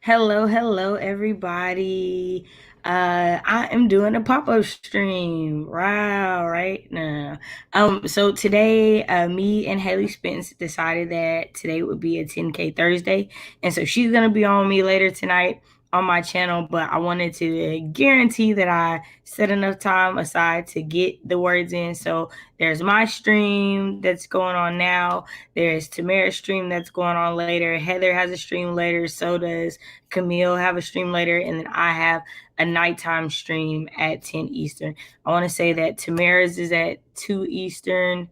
Hello, everybody. I am doing a pop-up stream. Wow, right now. So today, me and Haley Spence decided that today would be a 10K Thursday, and so she's gonna be on me later tonight on my channel. But I wanted to guarantee that I set enough time aside to get the words in. So there's my stream that's going on now. There's Tamara's stream that's going on later. Heather has a stream later. So does Camille have a stream later, and then I have a nighttime stream at 10 Eastern. I want to say that Tamara's is at 2 Eastern,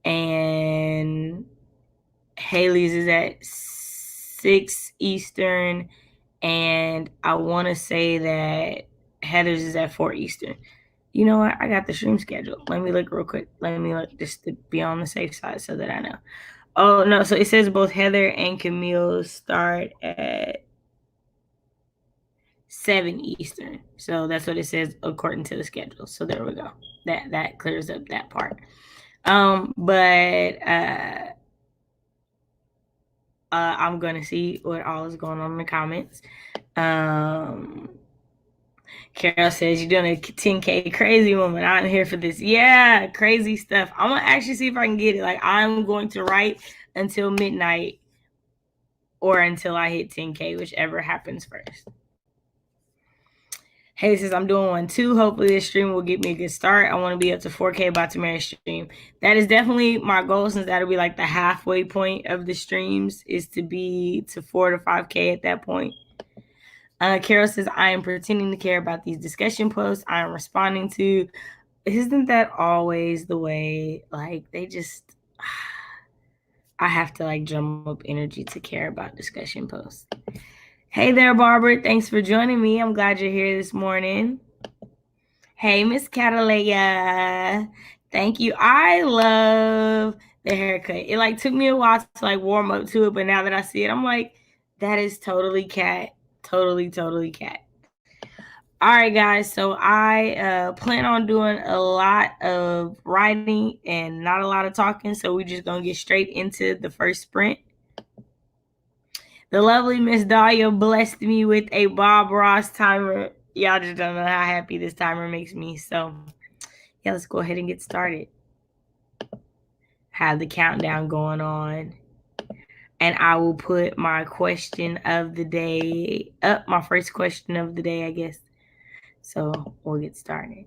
and Haley's is at 6 Eastern, and I want to say that Heather's is at 4 Eastern. You know what? I got the stream schedule. Let me look real quick. Let me look just to be on the safe side so that I know. Oh, no. So it says both Heather and Camille start at 7 Eastern. So that's what it says according to the schedule. So there we go. That clears up that part. But I'm gonna see what all is going on in the comments. Carol says you're doing a 10K crazy woman. I'm here for this. Yeah, crazy stuff. I'm gonna actually see if I can get it. Like I'm going to write until midnight or until I hit 10K, whichever happens first. Hey, says I'm doing one too. Hopefully this stream will get me a good start. I want to be up to 4K by tomorrow's stream. That is definitely my goal, since that'll be like the halfway point of the streams, is to be to 4 to 5K at that point. Carol says, I am pretending to care about these discussion posts I am responding to. Isn't that always the way? Like they just I have to like drum up energy to care about discussion posts. Hey there, Barbara. Thanks for joining me. I'm glad you're here this morning. Hey, Miss Catalaya. Thank you. I love the haircut. It like took me a while to like warm up to it, but now that I see it, I'm like, that is totally cat. Totally cat. All right, guys. So I plan on doing a lot of writing and not a lot of talking. So we're just gonna get straight into the first sprint. The lovely Miss Dahlia blessed me with a Bob Ross timer. Y'all just don't know how happy this timer makes me. So yeah, let's go ahead and get started. Have the countdown going on. And I will put my question of the day up, my first question of the day, I guess. So we'll get started.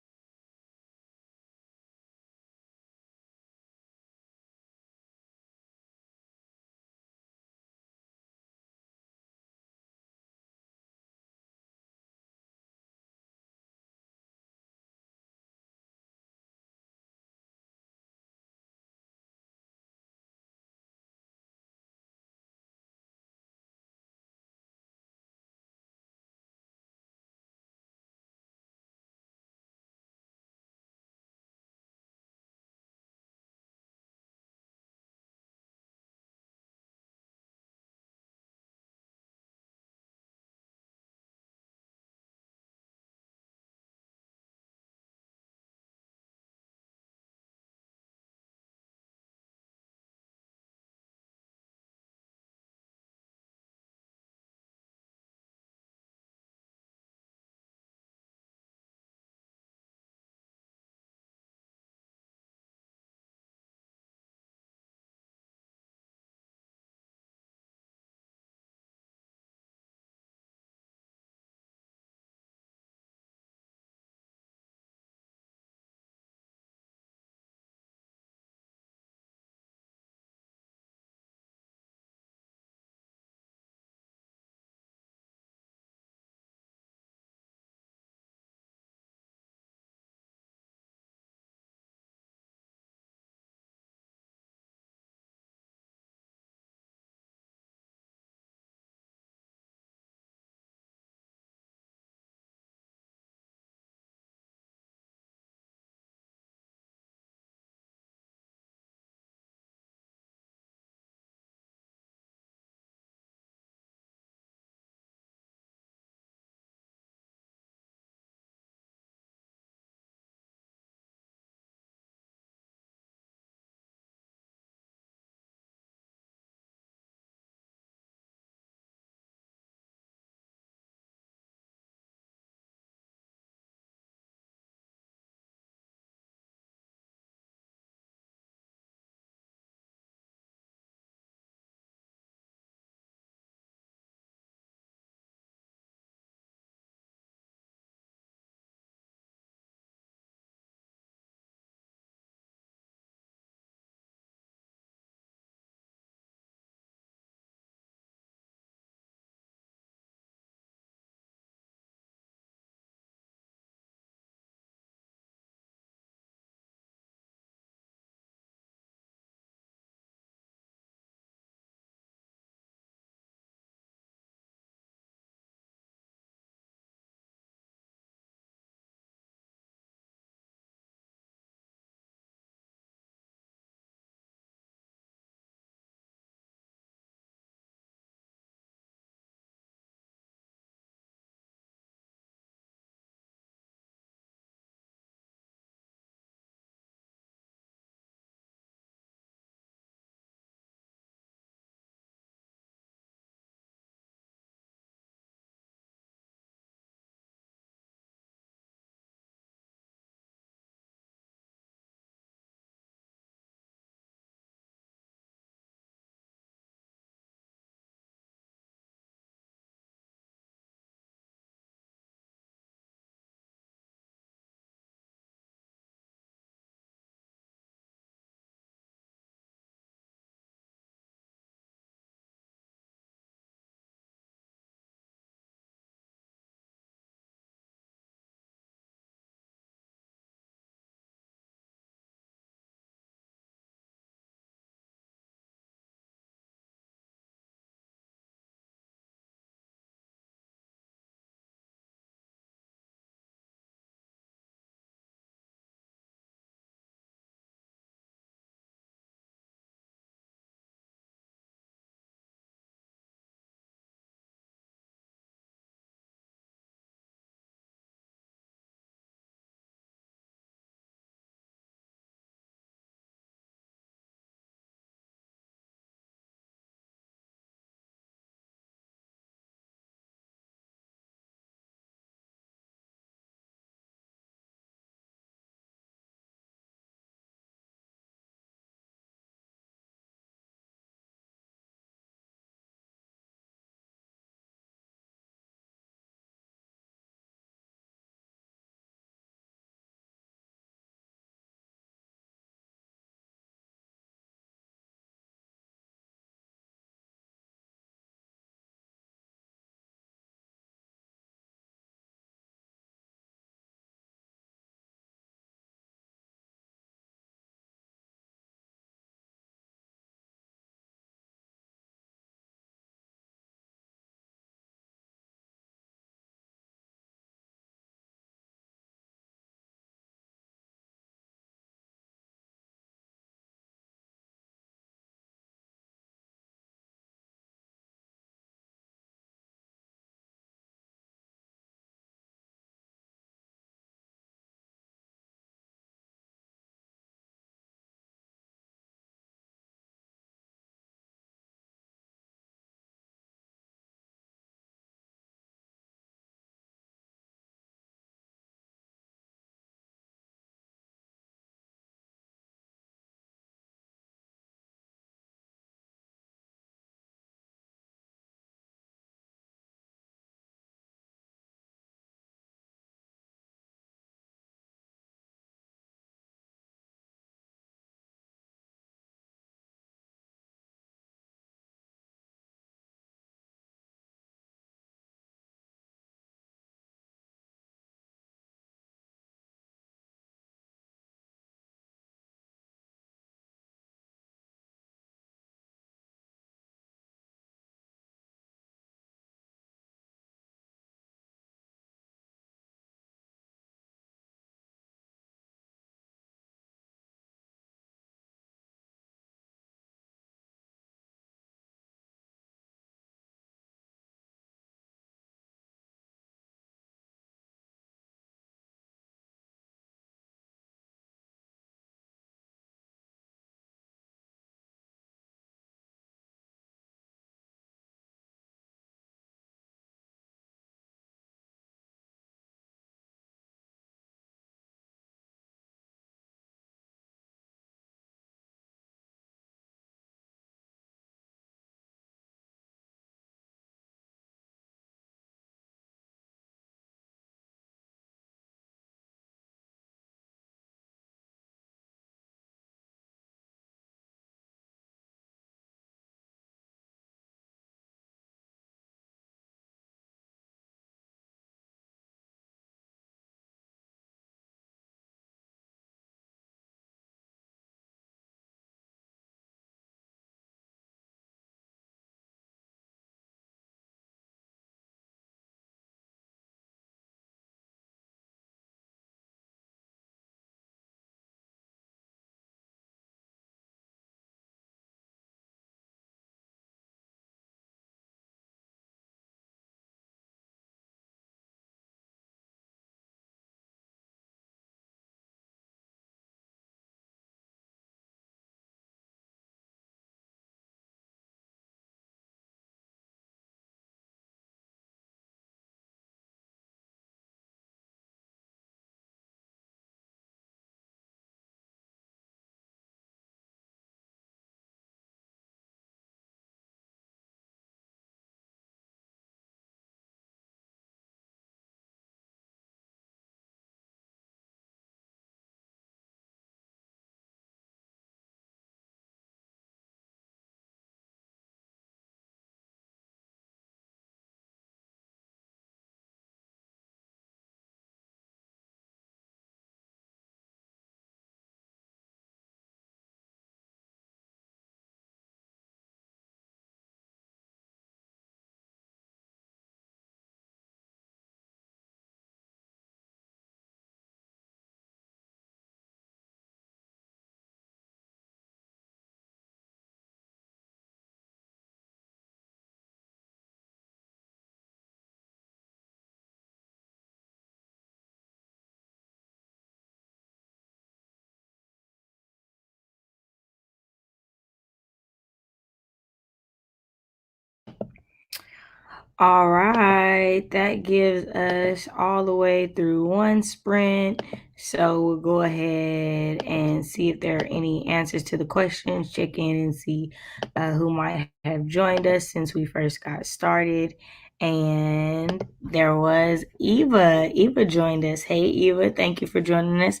All right, that gives us all the way through one sprint. So we'll go ahead and see if there are any answers to the questions, check in and see who might have joined us since we first got started. And there was Eva. Eva joined us. Hey, Eva, thank you for joining us.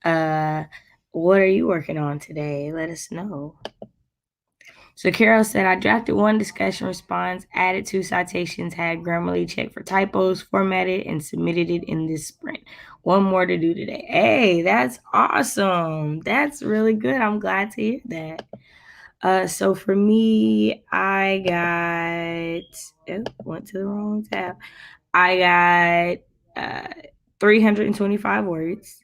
Uh, what are you working on today? Let us know. So Carol said, I drafted one discussion response, added two citations, had Grammarly checked for typos, formatted, and submitted it in this sprint. One more to do today. Hey, that's awesome. That's really good. I'm glad to hear that. So for me, I went to the wrong tab. I got 325 words.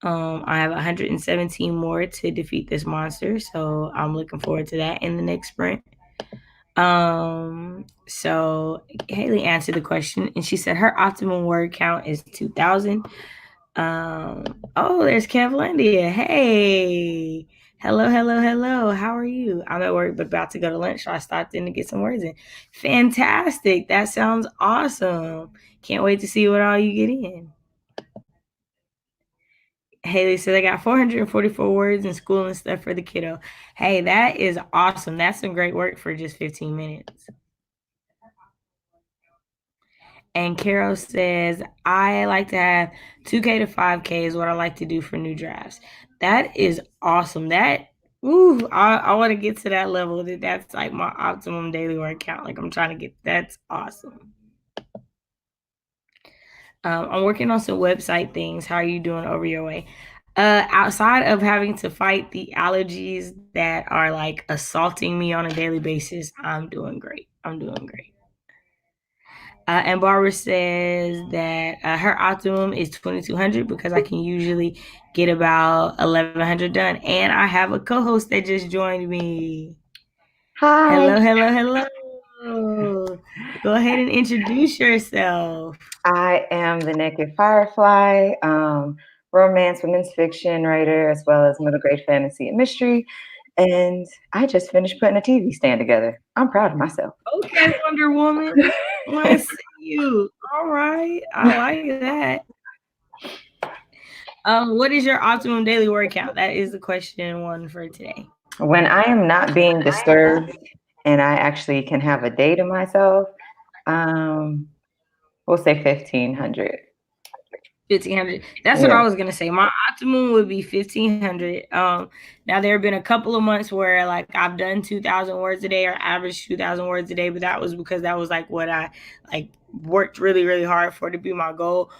I have 117 more to defeat this monster, so I'm looking forward to that in the next sprint. So Haley answered the question and she said her optimum word count is 2,000. Oh, there's Kevlindia. Hey, hello, hello, hello. How are you? I'm at work but about to go to lunch, so I stopped in to get some words in. Fantastic. That sounds awesome. Can't wait to see what all you get in. Haley said I got 444 words in school and stuff for the kiddo. Hey, that is awesome. That's some great work for just 15 minutes. And Carol says, I like to have 2K to 5K is what I like to do for new drafts. That is awesome. I want to get to that level. That's like my optimum daily word count. Like I'm trying to get, that's awesome. I'm working on some website things. How are you doing over your way? Outside of having to fight the allergies that are like assaulting me on a daily basis, I'm doing great. I'm doing great. And Barbara says that her optimum is 2,200 because I can usually get about 1,100 done. And I have a co-host that just joined me. Hi. Hello, hello, hello. Go ahead and introduce yourself. I am the Naked Firefly, romance, women's fiction writer, as well as middle grade fantasy and mystery. And I just finished putting a TV stand together. I'm proud of myself. Okay, Wonder Woman. Let's see you. All right. I like that. What is your optimum daily workout? That is the question one for today. When I am not being disturbed and I actually can have a day to myself, um, we'll say 1,500. 1,500. That's what Yeah. I was gonna say. My optimum would be 1,500. Now there have been a couple of months where like I've done 2,000 words a day or averaged 2,000 words a day, but that was because that was like what I like worked really really hard for to be my goal.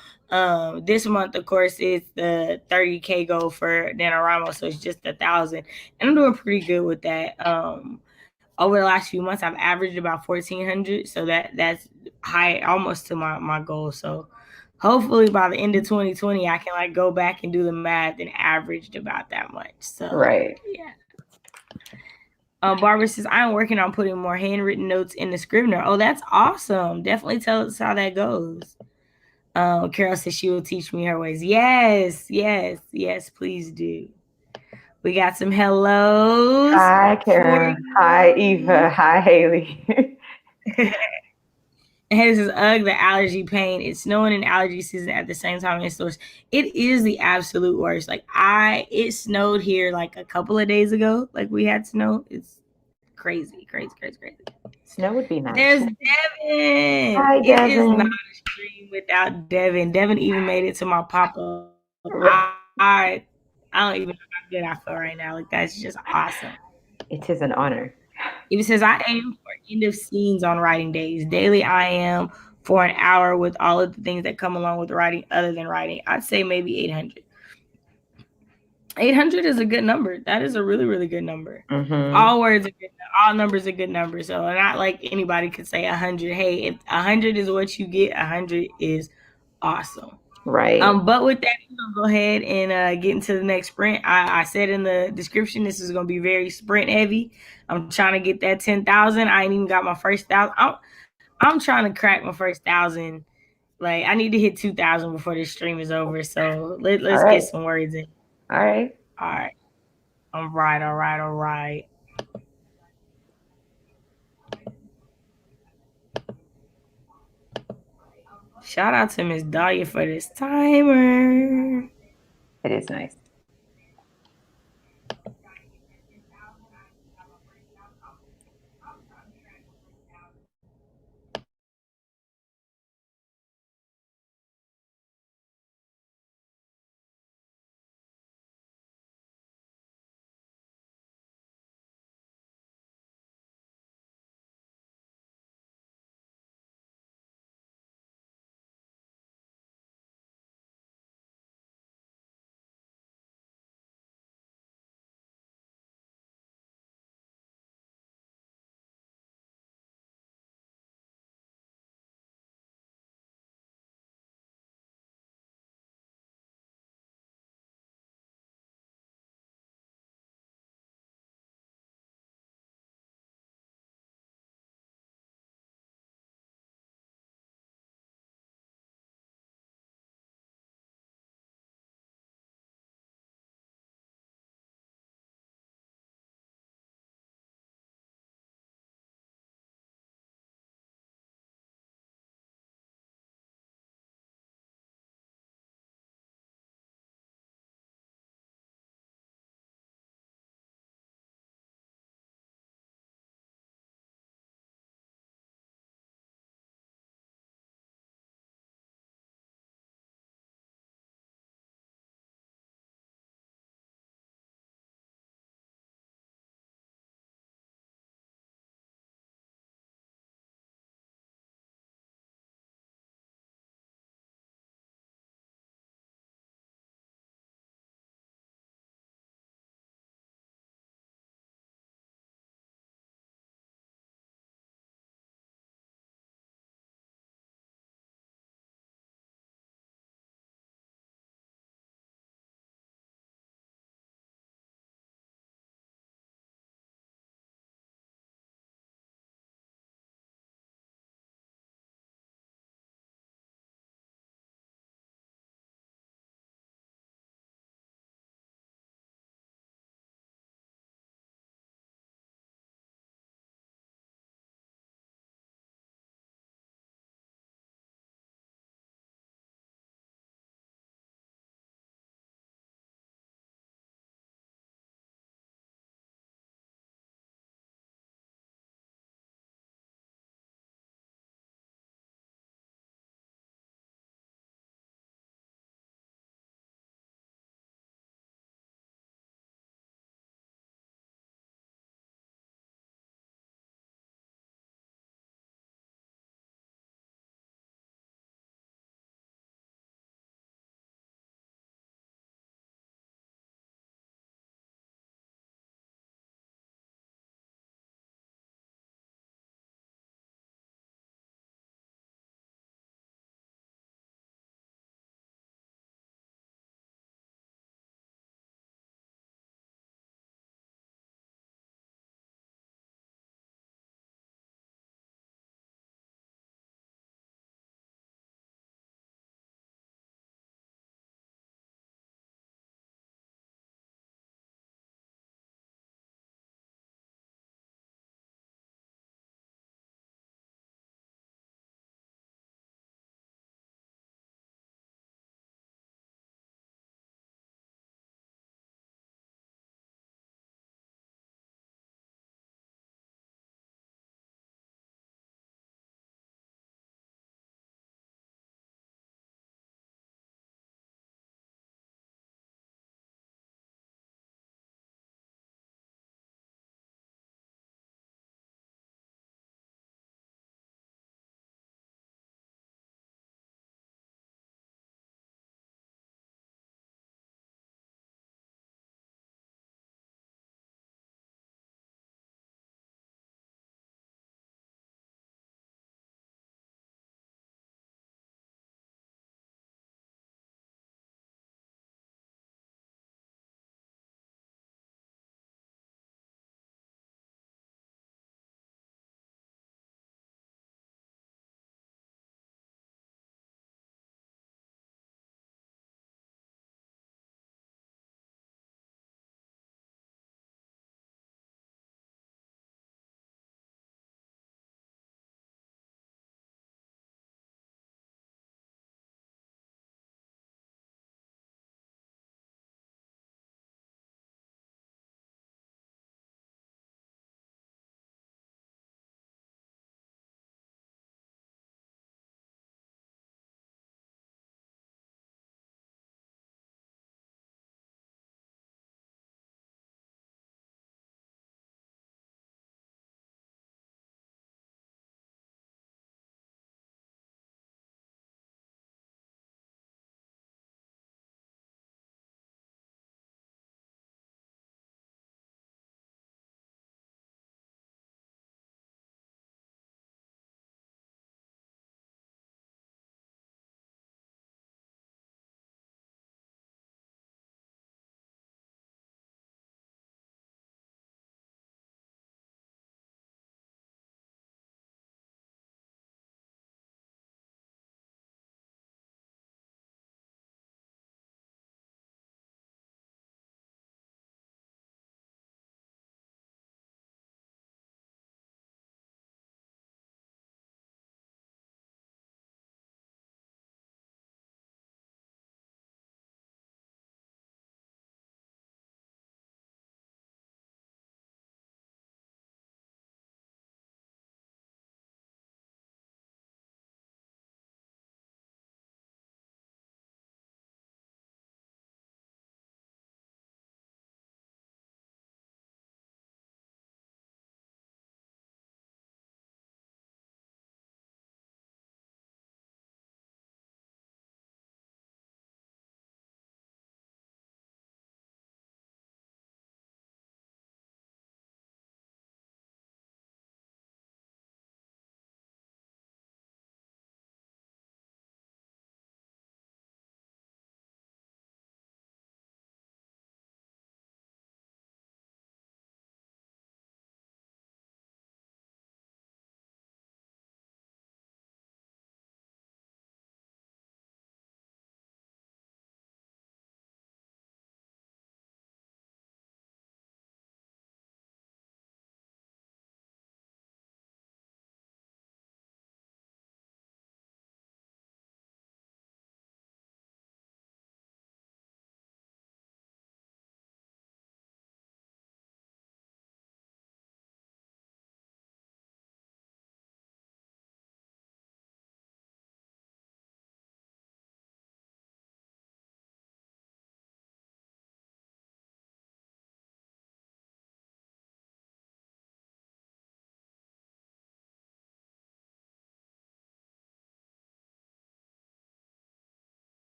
This month, of course, it's the 30K goal for NaNoWriMo, so it's just 1,000, and I'm doing pretty good with that. Over the last few months, I've averaged about 1,400, so that's high, almost to my goal. So hopefully by the end of 2020, I can like go back and do the math and averaged about that much. So Right. yeah. Barbara says I'm working on putting more handwritten notes in the Scrivener. Oh, that's awesome! Definitely tell us how that goes. Carol says she will teach me her ways. Yes, yes, yes. Please do. We got some hellos Hi, for Kara. Hi, you. Eva. Hi, Haley. And this is the allergy pain. It's snowing in allergy season at the same time in stores. It is the absolute worst. Like it snowed here like a couple of days ago. Like we had snow. It's crazy, crazy, crazy, crazy. Snow would be There's nice. Devin. Hi, It is not Devin. a stream without Devin. Devin even made it to my pop up. I don't even know how good I feel right now. Like that's just awesome. It is an honor. Even says I aim for end of scenes on writing days. Daily I am for an hour with all of the things that come along with writing other than writing. I'd say maybe 800. 800 is a good number. That is a really, really good number. Mm-hmm. All words are good. All numbers are good numbers. So not like anybody could say 100. Hey, if 100 is what you get, 100 is awesome. Right. But with that, we're gonna go ahead and get into the next sprint. I said in the description this is gonna be very sprint heavy. I'm trying to get that 10,000. I ain't even got my first 1,000. I'm trying to crack my first 1,000. Like I need to hit 2,000 before this stream is over. So All let's get right. some words in. All right. All right. All right. All right. All right. Shout out to Miss Dahlia for this timer. It is nice.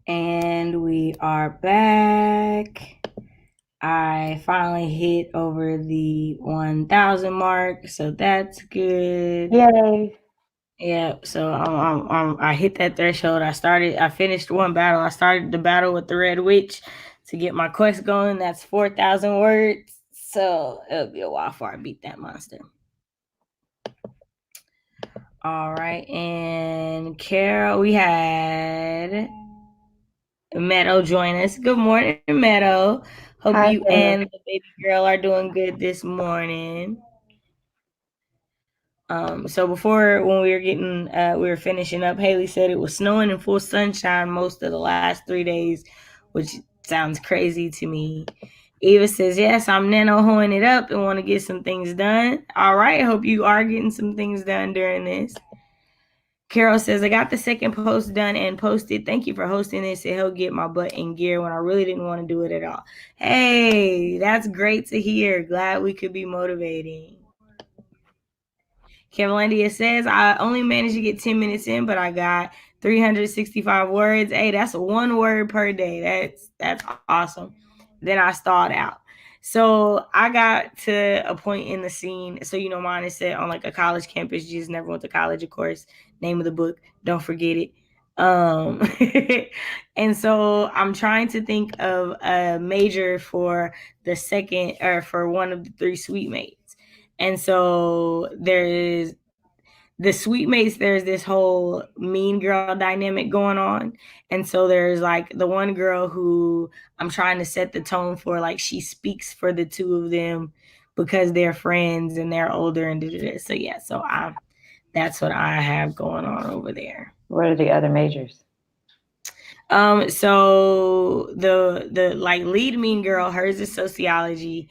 And we are back. I finally hit over the 1,000 mark, so that's good. Yay. Yeah, so I hit that threshold. I finished one battle. I started the battle with the Red Witch to get my quest going. That's 4,000 words. So it'll be a while before I beat that monster. All right, and Carol, we had Meadow join us. Good morning, Meadow. Hope Hi, you Sarah. and the baby girl are doing good this morning. So before, when we were finishing up, Haley said it was snowing in full sunshine most of the last 3 days, which sounds crazy to me. Eva says, yes, I'm nano hoeing it up and want to get some things done. All right, hope you are getting some things done during this. Carol says, I got the second post done and posted. Thank you for hosting this. It helped get my butt in gear when I really didn't want to do it at all. Hey, that's great to hear. Glad we could be motivating. Cavalandia says, I only managed to get 10 minutes in, but I got 365 words. Hey, that's 1 word per day. That's awesome. Then I stalled out. So I got to a point in the scene. So, mine is set on like a college campus. You just never went to college, of course. Name of the book. Don't forget it. Um, and so I'm trying to think of a major for the second or for one of the three suite mates. And so there's the suite mates, there's this whole mean girl dynamic going on. And so there's like the one girl who I'm trying to set the tone for, like she speaks for the two of them because they're friends and they're older and da-da-da. So yeah, that's what I have going on over there. What are the other majors? So the like lead mean girl, hers is sociology,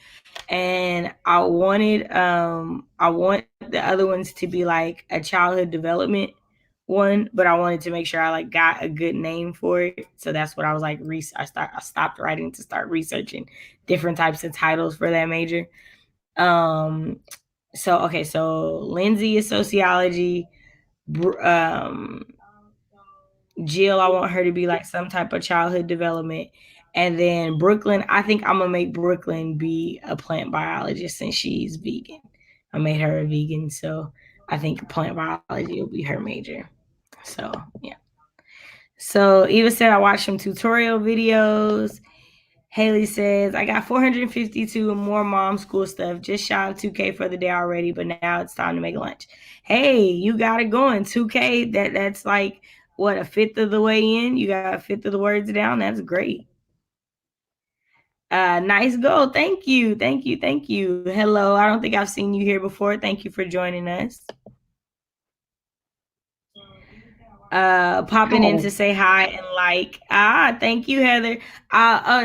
and I want the other ones to be like a childhood development one, but I wanted to make sure I like got a good name for it. So that's what I was like. I stopped writing to start researching different types of titles for that major. Um, so Lindsay is sociology. Um, Jill, I want her to be like some type of childhood development. And then Brooklyn, I think I'm gonna make Brooklyn be a plant biologist since she's vegan. I made her a vegan, so I think plant biology will be her major. So yeah. So Eva said I watched some tutorial videos. Haley says, I got 452 and more mom school stuff, just shy of 2K for the day already, but now it's time to make lunch. Hey, you got it going. 2K, that's like what, a fifth of the way in? You got a fifth of the words down. That's great. Nice goal. Thank you. Thank you. Thank you. Hello. I don't think I've seen you here before. Thank you for joining us. Popping in to say hi and like. Thank you, Heather.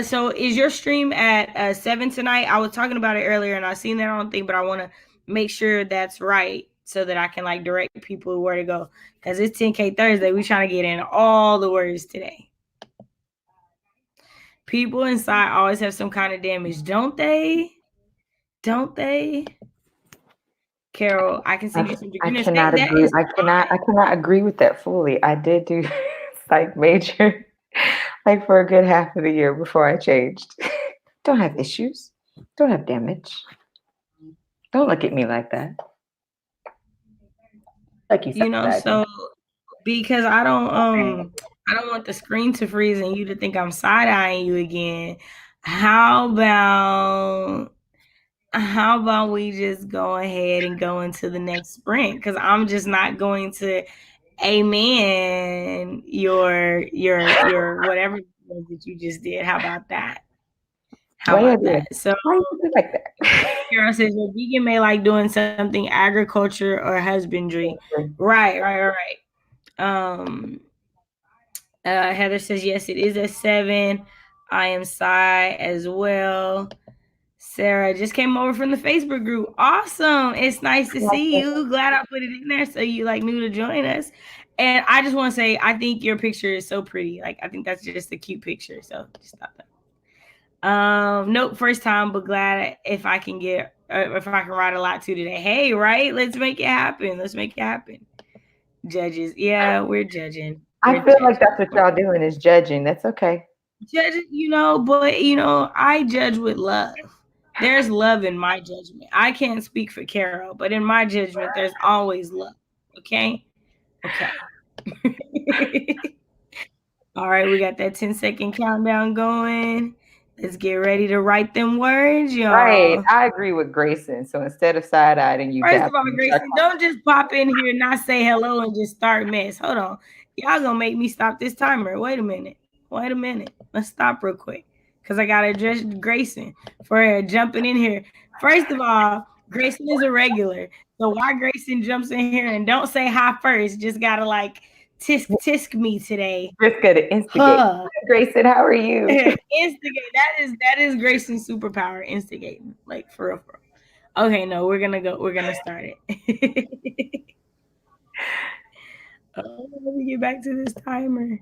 So is your stream at 7 tonight? I was talking about it earlier and I seen that on thing, but I want to make sure that's right so that I can like direct people where to go, because it's 10K Thursday. We trying to get in all the words today. People inside always have some kind of damage, don't they? Don't they? Carol, I can send you some I goodness. cannot That agree. is I cannot agree with that fully. I did do psych major like for a good half of the year before I changed. Don't have issues. Don't have damage. Don't look at me like that. Like you so because I Okay. don't want the screen to freeze and you to think I'm side-eyeing you again. How about we just go ahead and go into the next sprint? Because I'm just not going to amen your whatever that you just did. How about that? How Why you about do it? that? So Why you do like that? Carol says your vegan may like doing something agriculture or husbandry. Right. Um Heather says, yes, it is at 7. I am Sai as well. Sarah just came over from the Facebook group. Awesome. It's nice to see you. Glad I put it in there so you like knew to join us. And I just want to say, I think your picture is so pretty. Like, I think that's just a cute picture. So just thought that. Nope, first time, but glad if I can write a lot too today. Hey, right? Let's make it happen. Judges. Yeah, we're judging. I We're feel like judging. that's what y'all doing is judging. That's okay. Judging, but I judge with love. There's love in my judgment. I can't speak for Carol, but in my judgment, there's always love. Okay? Okay. All right, we got that 10-second countdown going. Let's get ready to write them words, Right. y'all. I agree with Grayson. So instead of side-eyeing you, First dapping of all, you, start Grayson, don't just pop in here and not say hello and just start mess. Hold on. Y'all gonna make me stop this timer. Wait a minute. Wait a minute. Let's stop real quick. Because I gotta address Grayson for jumping in here. First of all, Grayson is a regular. So why Grayson jumps in here and don't say hi first? Just gotta like tisk me today. just gonna instigate. Huh. Grayson, how are you? Instigate. That is Grayson's superpower, instigating. Like for real, for real. Okay, no, we're gonna start it. Let me get back to this timer.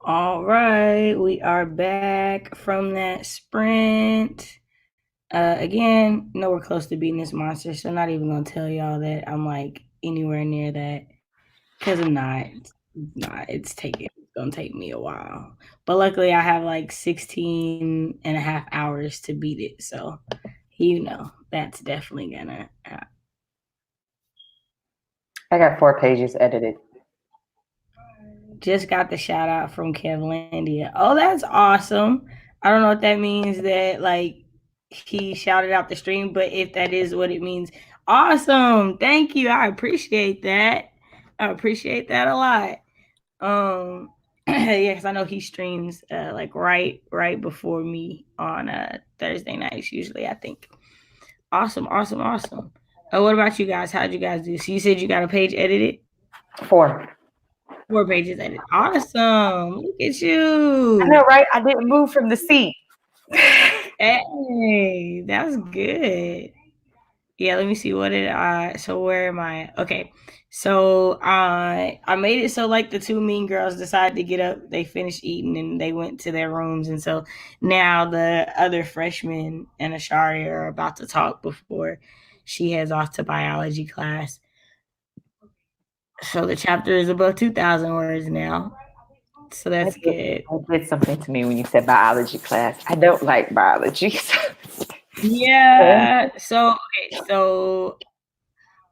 All right, we are back from that sprint. Again, nowhere close to beating this monster, so not even gonna tell y'all that I'm like anywhere near that because I'm not. It's not. It's gonna take me a while. But luckily, I have like 16 and a half hours to beat it, so that's definitely gonna happen. I got 4 pages edited. Just got the shout out from Kevlandia. Oh, that's awesome. I don't know if that means that like he shouted out the stream, but if that is what it means, awesome. Thank you. I appreciate that. I appreciate that a lot. Yeah, because I know he streams like right before me on Thursday nights usually, I think. Awesome, awesome, awesome. What about you guys? How'd you guys do? So you said you got a page edited? 4. 4 pages edited. Awesome. Look at I know, you. right? I didn't move from the seat. Hey, that's good. Yeah, let me see. What did I? So where am I? Okay, so I made it so like the two mean girls decided to get up. They finished eating and they went to their rooms, and so now the other freshmen and Ashari are about to talk before she heads off to biology class. So the chapter is above 2,000 words now. So that's good. That did something to me when you said biology class. I don't like biology. Yeah. So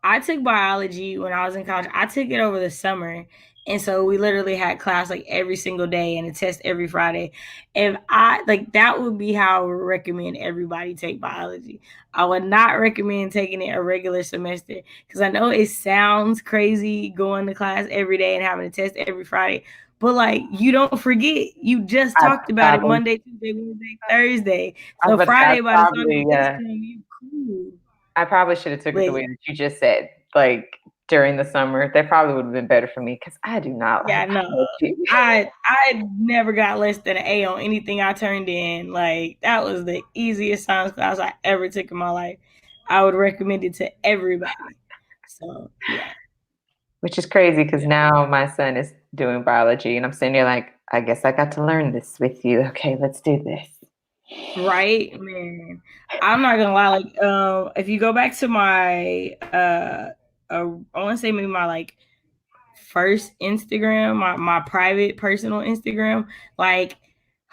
I took biology when I was in college. I took it over the summer. And so we literally had class like every single day and a test every Friday. If I like that would be how I would recommend everybody take biology. I would not recommend taking it a regular semester because I know it sounds crazy going to class every day and having a test every Friday. But like you don't forget, you just I talked about it probably, Monday, Tuesday, Wednesday, Thursday. I was So about to say, Friday by the time the test comes, you cool. I probably should have took it But the way that you just said, like during the summer. That probably would have been better for me because I do not yeah, like no, biology. I never got less than an A on anything I turned in. Like that was the easiest science class I ever took in my life. I would recommend it to everybody. So yeah, Which is crazy because yeah. now my son is doing biology, and I'm sitting there like, I guess I got to learn this with you. Okay, let's do this. Right, man. I'm not gonna lie. Like, if you go back to my, I want to say maybe my like first Instagram, my private personal Instagram, like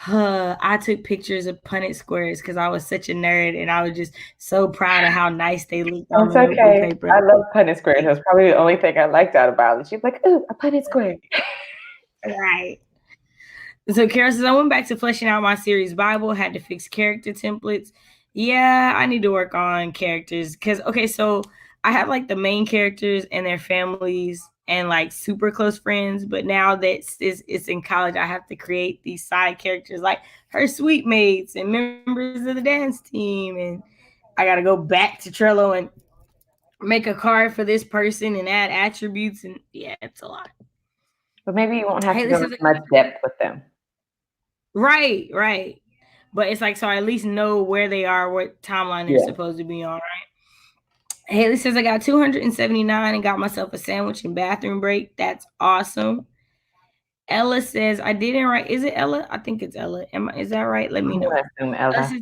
I took pictures of Punnett squares because I was such a nerd and I was just so proud of how nice they looked on It's the notebook okay. paper. I love Punnett squares. Like, That's probably the only thing I liked out of biology. Like, ooh, a Punnett square. right. So Kara says, I went back to fleshing out my series Bible, had to fix character templates. Yeah, I need to work on characters because okay, so I have like the main characters and their families and like super close friends, but now that it's in college, I have to create these side characters like her sweet mates and members of the dance team, and I got to go back to Trello and make a card for this person and add attributes, and yeah, it's a lot. But maybe you won't have Hey, to go this is into much depth with them. right, right. But it's like so I at least know where they are, what timeline they're Yeah. supposed to be on, right? Haley says I got 279 and got myself a sandwich and bathroom break. That's awesome. Ella says I didn't write. Is it Ella? I think it's Ella. Is that right? Let me I'm know. gonna assume Ella Ella. says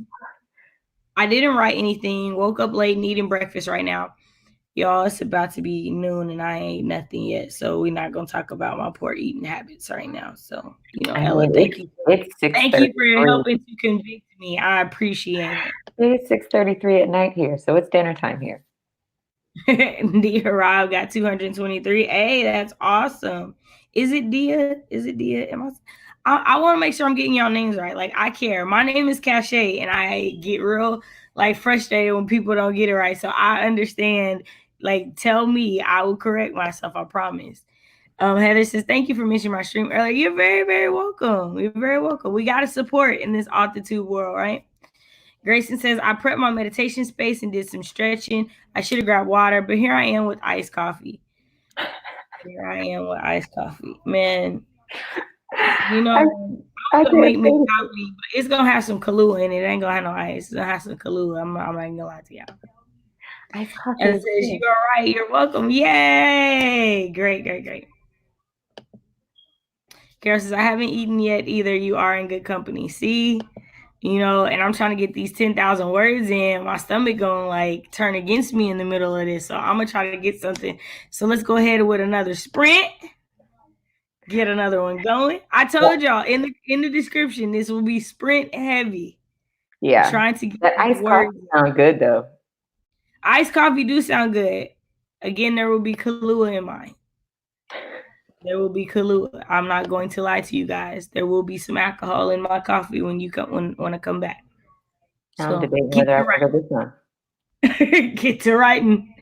I didn't write anything. Woke up late and eating breakfast right now. Y'all, it's about to be noon and I ain't nothing yet. So we're not gonna talk about my poor eating habits right now. So, I Ella, mean, it's thank you for 6:33. helping to convict me. I appreciate it. It's 6:33 at night here, so it's dinner time here. Dia Rob got 223. Hey, that's awesome. Is it Dia? Is it Dia? I want to make sure I'm getting y'all names right. Like I care. My name is Cache, and I get real like frustrated when people don't get it right. So I understand. Like, tell me, I will correct myself. I promise. Heather says, "Thank you for mentioning my stream earlier. You're very, very welcome. You're very welcome. We got to support in this altitude world, right?" Grayson says, I prepped my meditation space and did some stretching. I should have grabbed water, but here I am with iced coffee. Here I am with iced coffee. Man, I, I'm I gonna can't make me say coffee, but it's gonna have some Kahlua in it. It ain't gonna have no ice. It's gonna have some Kahlua. I'm not gonna lie to y'all. iced coffee And it is says, good. you are right. You're welcome. Yay. Great, great, great. Carol says, I haven't eaten yet either. You are in good company. See? You know, and I'm trying to get these 10,000 words in. My stomach going like turn against me in the middle of this. So I'm going to try to get something. So let's go ahead with another sprint. Get another one going. I told y'all in the description, this will be sprint heavy. Yeah. Trying to get That these iced words. coffee sound good though. Iced coffee do sound good. Again, there will be Kahlua in mine. There will be Kahlua. I'm not going to lie to you guys. There will be some alcohol in my coffee when you come when I come back. I'm So debating get whether I to want to go this month. writing. Get to writing.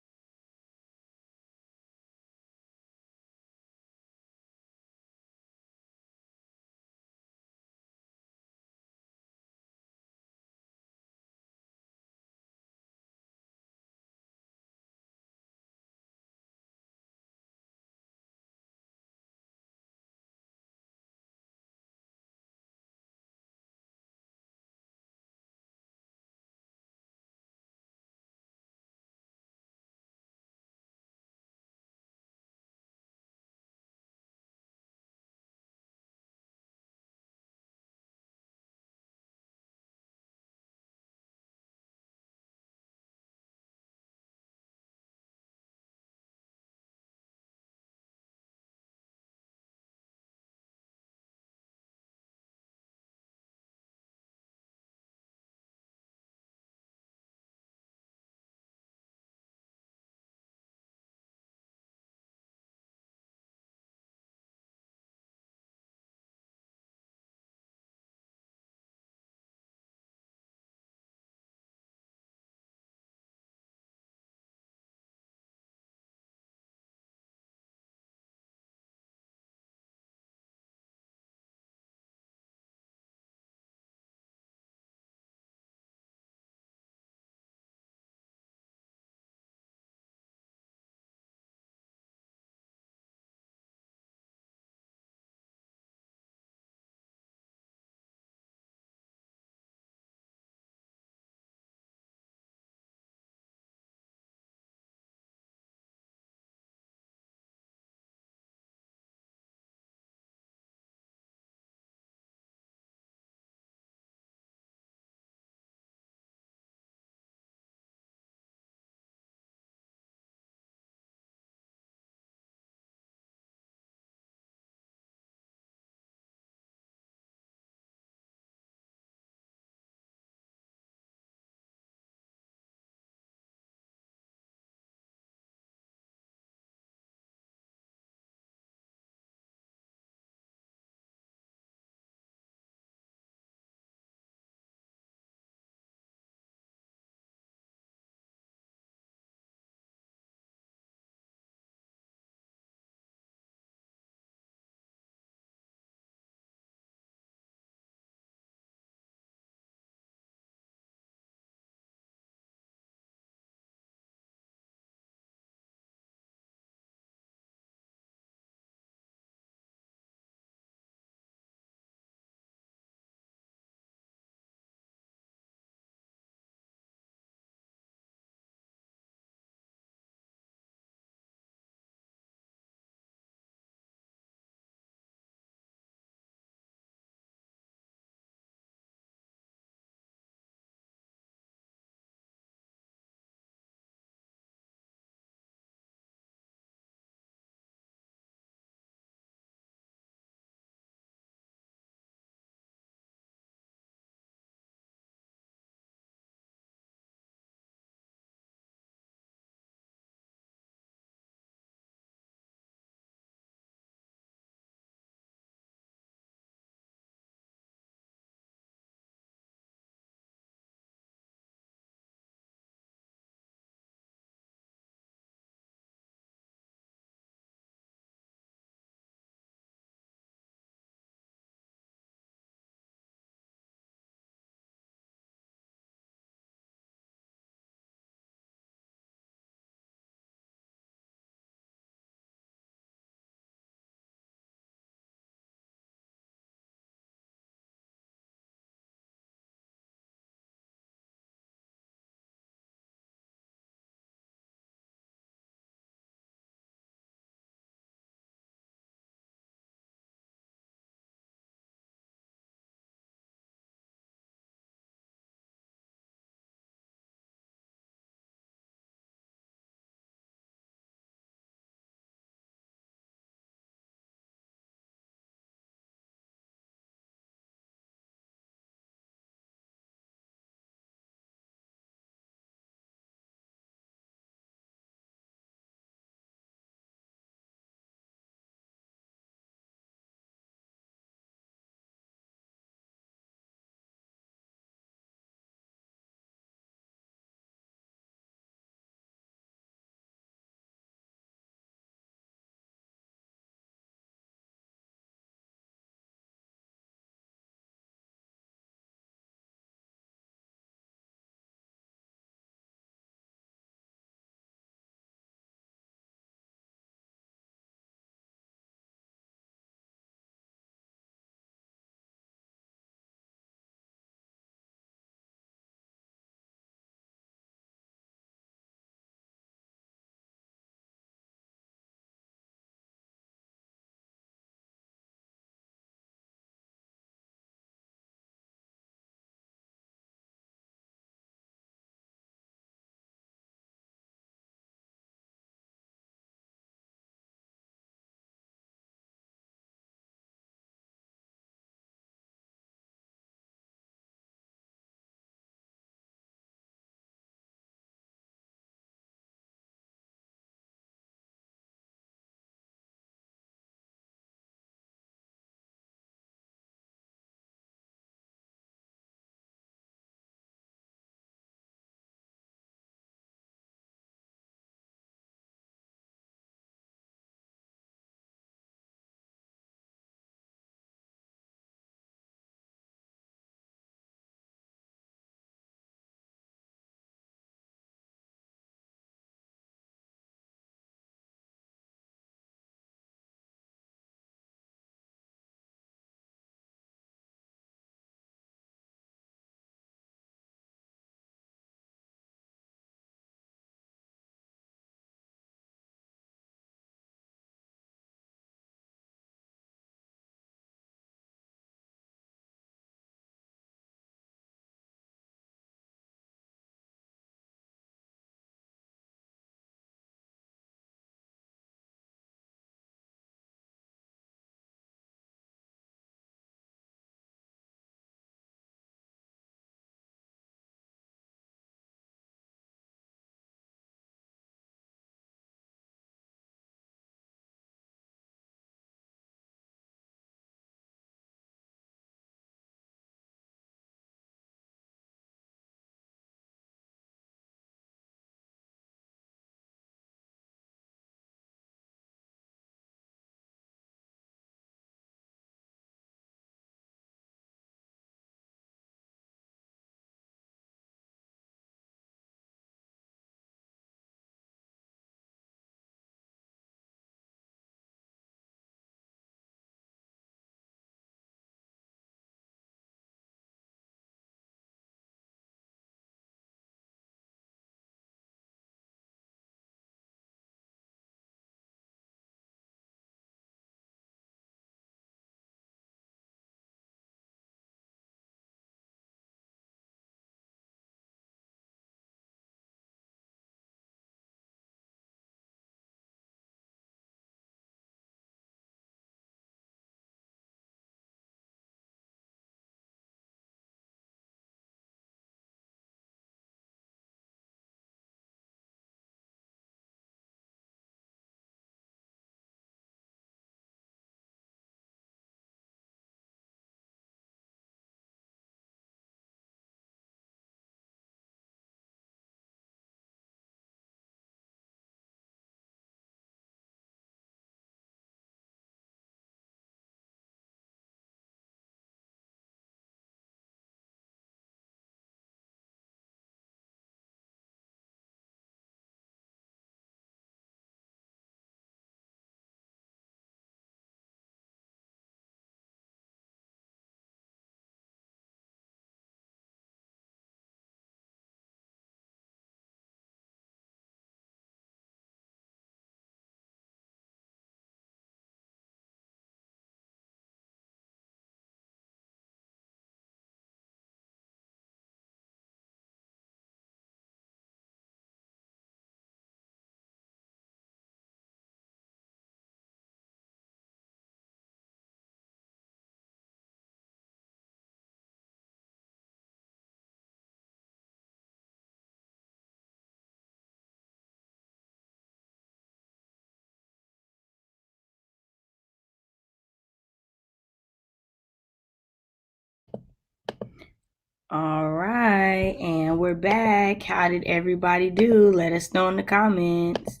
All right, and we're back. How did everybody do? Let us know in the comments.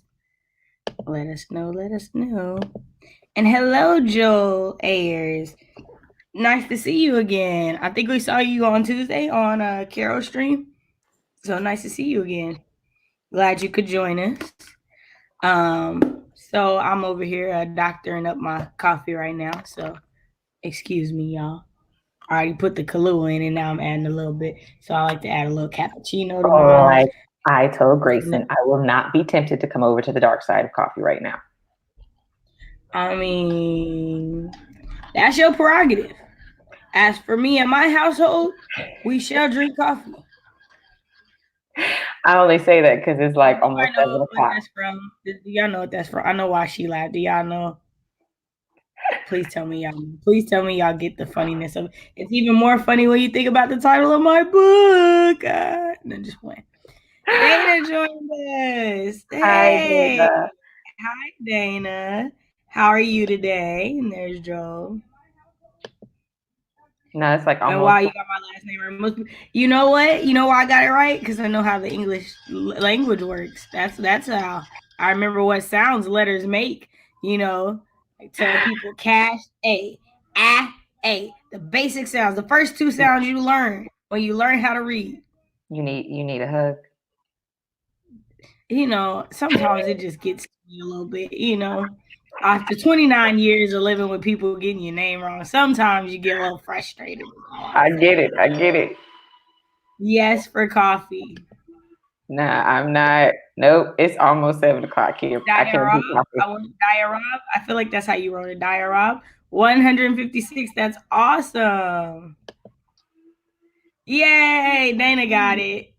Let us know. Let us know. And hello, Joel Ayers. Nice to see you again. I think we saw you on Tuesday on Carol stream. So nice to see you again. Glad you could join us. So I'm over here doctoring up my coffee right now. So excuse me, y'all. I already put the Kahlua in, and now I'm adding a little bit. So I like to add a little cappuccino to mine. Like I told Grayson, I will not be tempted to come over to the dark side of coffee right now. I mean, that's your prerogative. As for me and my household, we shall drink coffee. I only say that because it's like almost I know 7 what o'clock. that's from. Do y'all know what that's from? I know why she laughed. Do y'all know? Please tell me y'all. Please tell me y'all get the funniness of it. It's even more funny when you think about the title of my book. No, just playing. Dana joined us. Hi, Hey, Dana. hi, Dana. How are you today? And there's Joe. No, it's like And almost. wow, you got my last name right. You know what? You know why I got it right? Because I know how the English language works. That's how I remember what sounds letters make. You know, I tell people cash a, a, the basic sounds, the first two sounds you learn when you learn how to read. You need a hug. You know, sometimes it just gets to me a little bit. You know, after 29 years of living with people getting your name wrong, sometimes you get a little frustrated. I get it. I get it. Yes, for coffee. Nah, I'm not. Nope. It's almost 7 o'clock here. I can't Diarab. do coffee. I want Diarab. I feel like that's how you wrote it. Diarab. 156. That's awesome. Yay! Dana got it.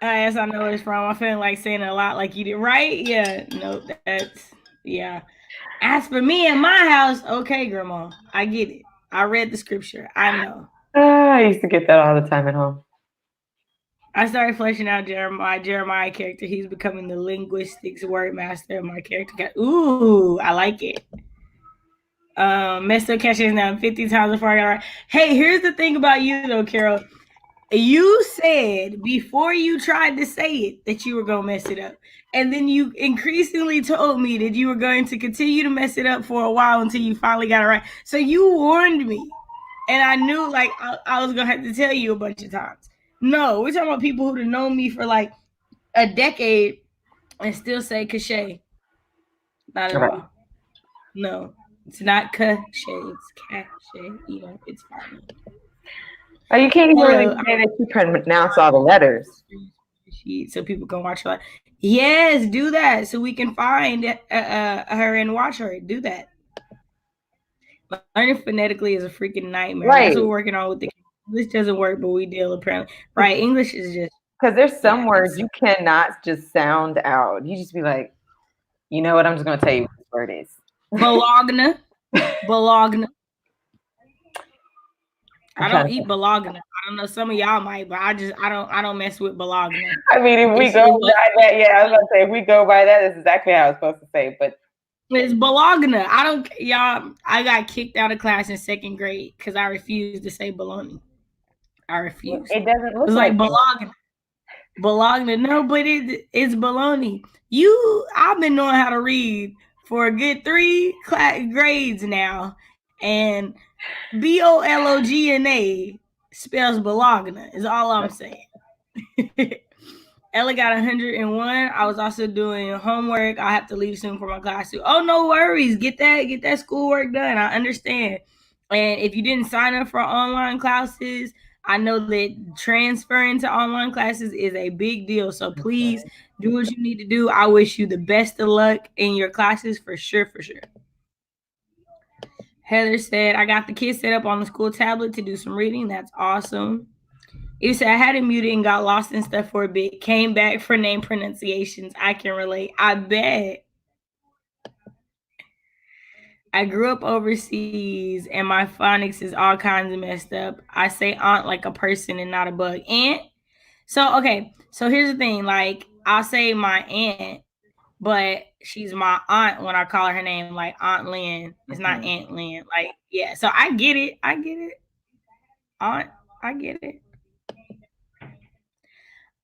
Yes, I know where it's from. I'm feeling like saying it a lot like you did. Right? Yeah. No, that's, yeah. As for me and my house, okay, Grandma. I get it. I read the scripture. I know. I used to get that all the time at home. I started fleshing out Jeremiah character. He's becoming the linguistics word master of my character. Ooh, I like it. Messed up catches now 50 times before I got it right. Hey, here's the thing about you though, Carol. You said before you tried to say it that you were gonna mess it up. And then you increasingly told me that you were going to continue to mess it up for a while until you finally got it right. So you warned me. And I knew like I was gonna have to tell you a bunch of times. No, we're talking about people who've known me for like a decade and still say cachet. Not at all. No. It's not cachet, it's cachet. You know, it's fine. Oh, you can't even really Hello. say that you pronounce all the letters. So people can watch her. Yes, do that so we can find her and watch her. Do that. Learning phonetically is a freaking nightmare. Right. That's what we're working on with the English doesn't work, but we deal apparently. Right, English is just because there's some words you cannot just sound out. You just be like, you know what? I'm just gonna tell you what this word is. Bologna. Bologna. I don't eat bologna. I don't know. Some of y'all might, but I don't mess with bologna. I mean, if we go by that, yeah, I was gonna say if we go by that, that's exactly how I was supposed to say. But it's bologna. I don't, y'all. I got kicked out of class in second grade because I refused to say bologna. I refused. It doesn't look it was like bologna. Bologna. No, but it's bologna. I've been knowing how to read for a good 3 grades now, and BOLOGNA spells bologna. Is all I'm saying. Ella got 101. I was also doing homework. I have to leave soon for my class too. Oh, no worries. Get that schoolwork done. I understand. And if you didn't sign up for online classes, I know that transferring to online classes is a big deal. So please do what you need to do. I wish you the best of luck in your classes for sure, for sure. Heather said, I got the kids set up on the school tablet to do some reading. That's awesome. You said I had it muted and got lost in stuff for a bit. Came back for name pronunciations. I can relate. I bet. I grew up overseas and my phonics is all kinds of messed up. I say aunt like a person and not a bug. Aunt? So, okay. So here's the thing. Like, I'll say my aunt, but she's my aunt when I call her name, like Aunt Lynn. It's not Aunt Lynn. Like, yeah. So I get it. I get it. Aunt, I get it.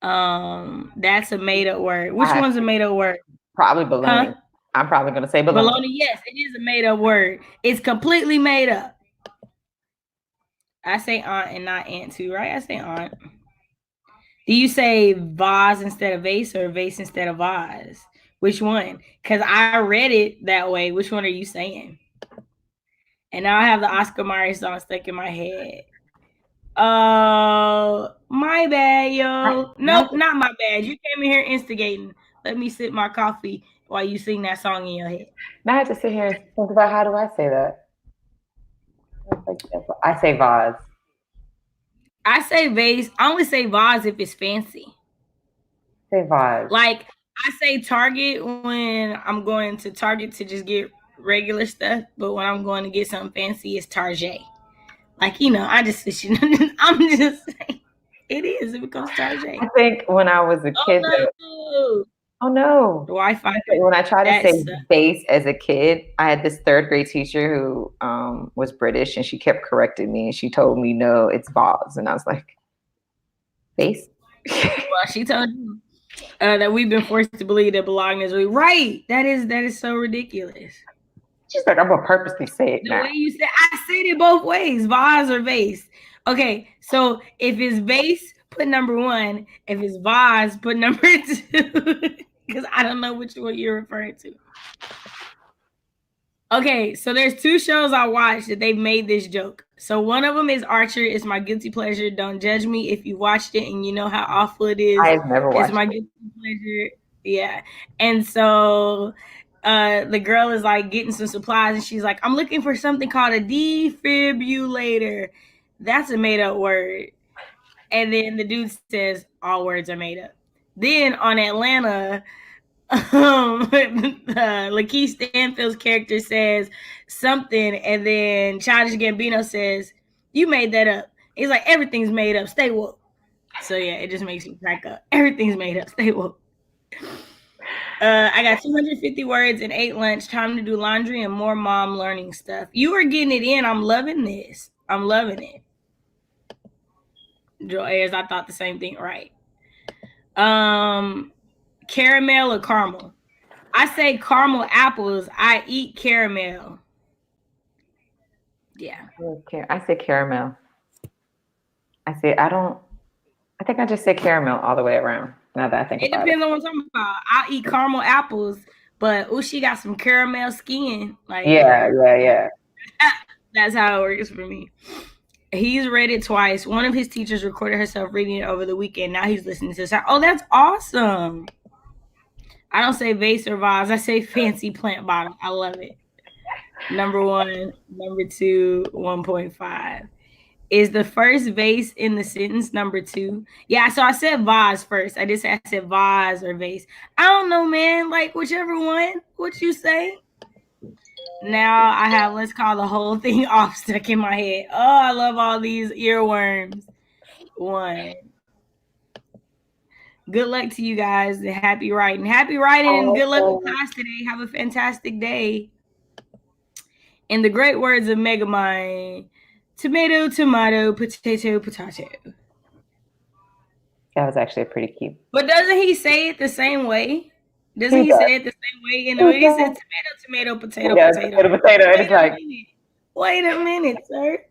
That's a made up word. Which I have one's a made up word? probably Huh? baloney. I'm probably gonna say baloney. Baloney, yes, it is a made up word. It's completely made up. I say aunt and not aunt too, right? I say aunt. Do you say vase instead of vase or vase instead of vase? Which one? Because I read it that way. Which one are you saying? And now I have the Oscar Mayer song stuck in my head. Oh, my bad, Not, yo. not, Nope, not my bad. You came in here instigating. Let me sip my coffee while you sing that song in your head. now I have to sit here and think about how do I say that. I say vase. I say vase. I only say vase if it's fancy. Say vase. Like I say Target when I'm going to Target to just get regular stuff, but when I'm going to get something fancy, it's Target. Like I just I'm just saying it is. It becomes Target. I think when I was a Oh kid, no, oh the no. Wi-Fi. When I tried to say That's base as a kid, I had this third grade teacher who was British, and she kept correcting me, and she told me, "No, it's vase," and I was like, "Base." well. She told you that we've been forced to believe that belonging is right. That is so ridiculous. She's like, "I'm gonna purposely say it The now." way you said, I said it both ways, vase or vase. Okay, so if it's vase, put number one. If it's vase, put number two. Because I don't know which one you're referring to. Okay, so there's two shows I watched that they've made this joke. So one of them is Archer. It's my guilty pleasure. Don't judge me if you watched it and you know how awful it is. I've never It's watched my it. guilty pleasure. Yeah. And so the girl is like getting some supplies and she's like, I'm looking for something called a defibrillator. That's a made up word. And then the dude says, all words are made up. Then on Atlanta, Lakeith Stanfield's character says something, and then Childish Gambino says, "You made that up." He's like, "Everything's made up. Stay woke." So yeah, it just makes me crack up. Everything's made up. Stay woke. I got 250 words and ate lunch. Time to do laundry and more mom learning stuff. You are getting it in. I'm loving this. I'm loving it. Joe Ayers, I thought the same thing. Right. Caramel or caramel? I say caramel apples. I eat caramel. Yeah. I say caramel. I don't. I think I just say caramel all the way around. Now that I think It about it. depends on what I'm talking about. I'll eat caramel apples, but oh, she got some caramel skin. Like, Yeah, yeah. yeah, yeah. That's how it works for me. He's read it twice. One of his teachers recorded herself reading it over the weekend. Now he's listening to it. Oh, that's awesome. I don't say vase or vase. I say fancy plant bottle. I love it. Number one. Number two, 1.5. Is the first vase in the sentence number two? Yeah, so I said vase first. I just said I said vase or vase. I don't know, man. Like whichever one. What you say? Now I have let's call the whole thing off stuck in my head. Oh, I love all these earworms. One. Good luck to you guys. And happy writing. Happy writing and good luck with Oh, class today. Have a fantastic day. In the great words of Megamind, tomato, tomato, potato, potato. that was actually a pretty cute. But doesn't he say it the same way? Doesn't He he does. say it the same way? He He said does. tomato, tomato, potato, Yeah, potato. potato, potato. And Wait it's a like, minute. Wait a minute, sir.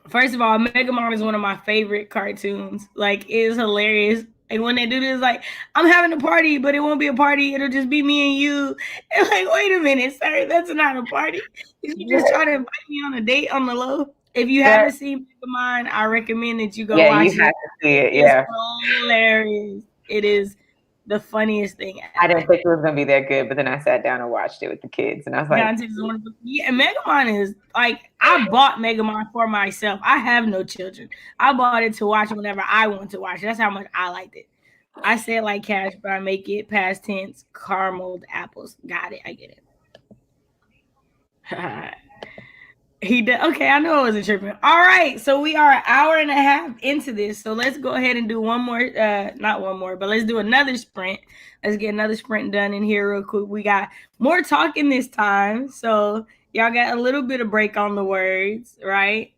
First of all, Megamon is one of my favorite cartoons. Like, it is hilarious. And when they do this, like, I'm having a party, but it won't be a party. It'll just be me and you. And like, wait a minute, sir. That's not a party. Did you just try to invite me on a date on the low? If you yeah, haven't seen Megamind, I recommend that you go yeah, you watch have it. to see It it. is Yeah. hilarious. It is the funniest thing I ever. didn't think it was going to be that good, but then I sat down and watched it with the kids, and I was like, Context is wonderful. Yeah, Megamind is like I bought Megamind for myself. I have no children. I bought it to watch whenever I want to watch it. That's how much I liked it. I say it like cash, but I make it past tense. Carameled apples. Got it. I get it. He did. Okay, I knew I wasn't tripping. All right, so we are an hour and a half into this. So let's go ahead and do one more. Not one more, but let's do another sprint. Let's get another sprint done in here real quick. We got more talking this time, so y'all got a little bit of break on the words, right?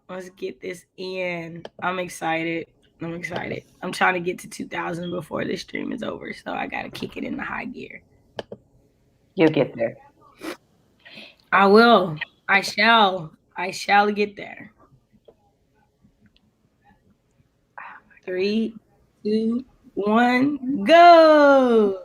Let's get this in. I'm excited. I'm excited. I'm trying to get to 2,000 before this stream is over, so I gotta kick it in the high gear. You'll get there. I will. I shall. I shall get there. 3, 2, 1, go.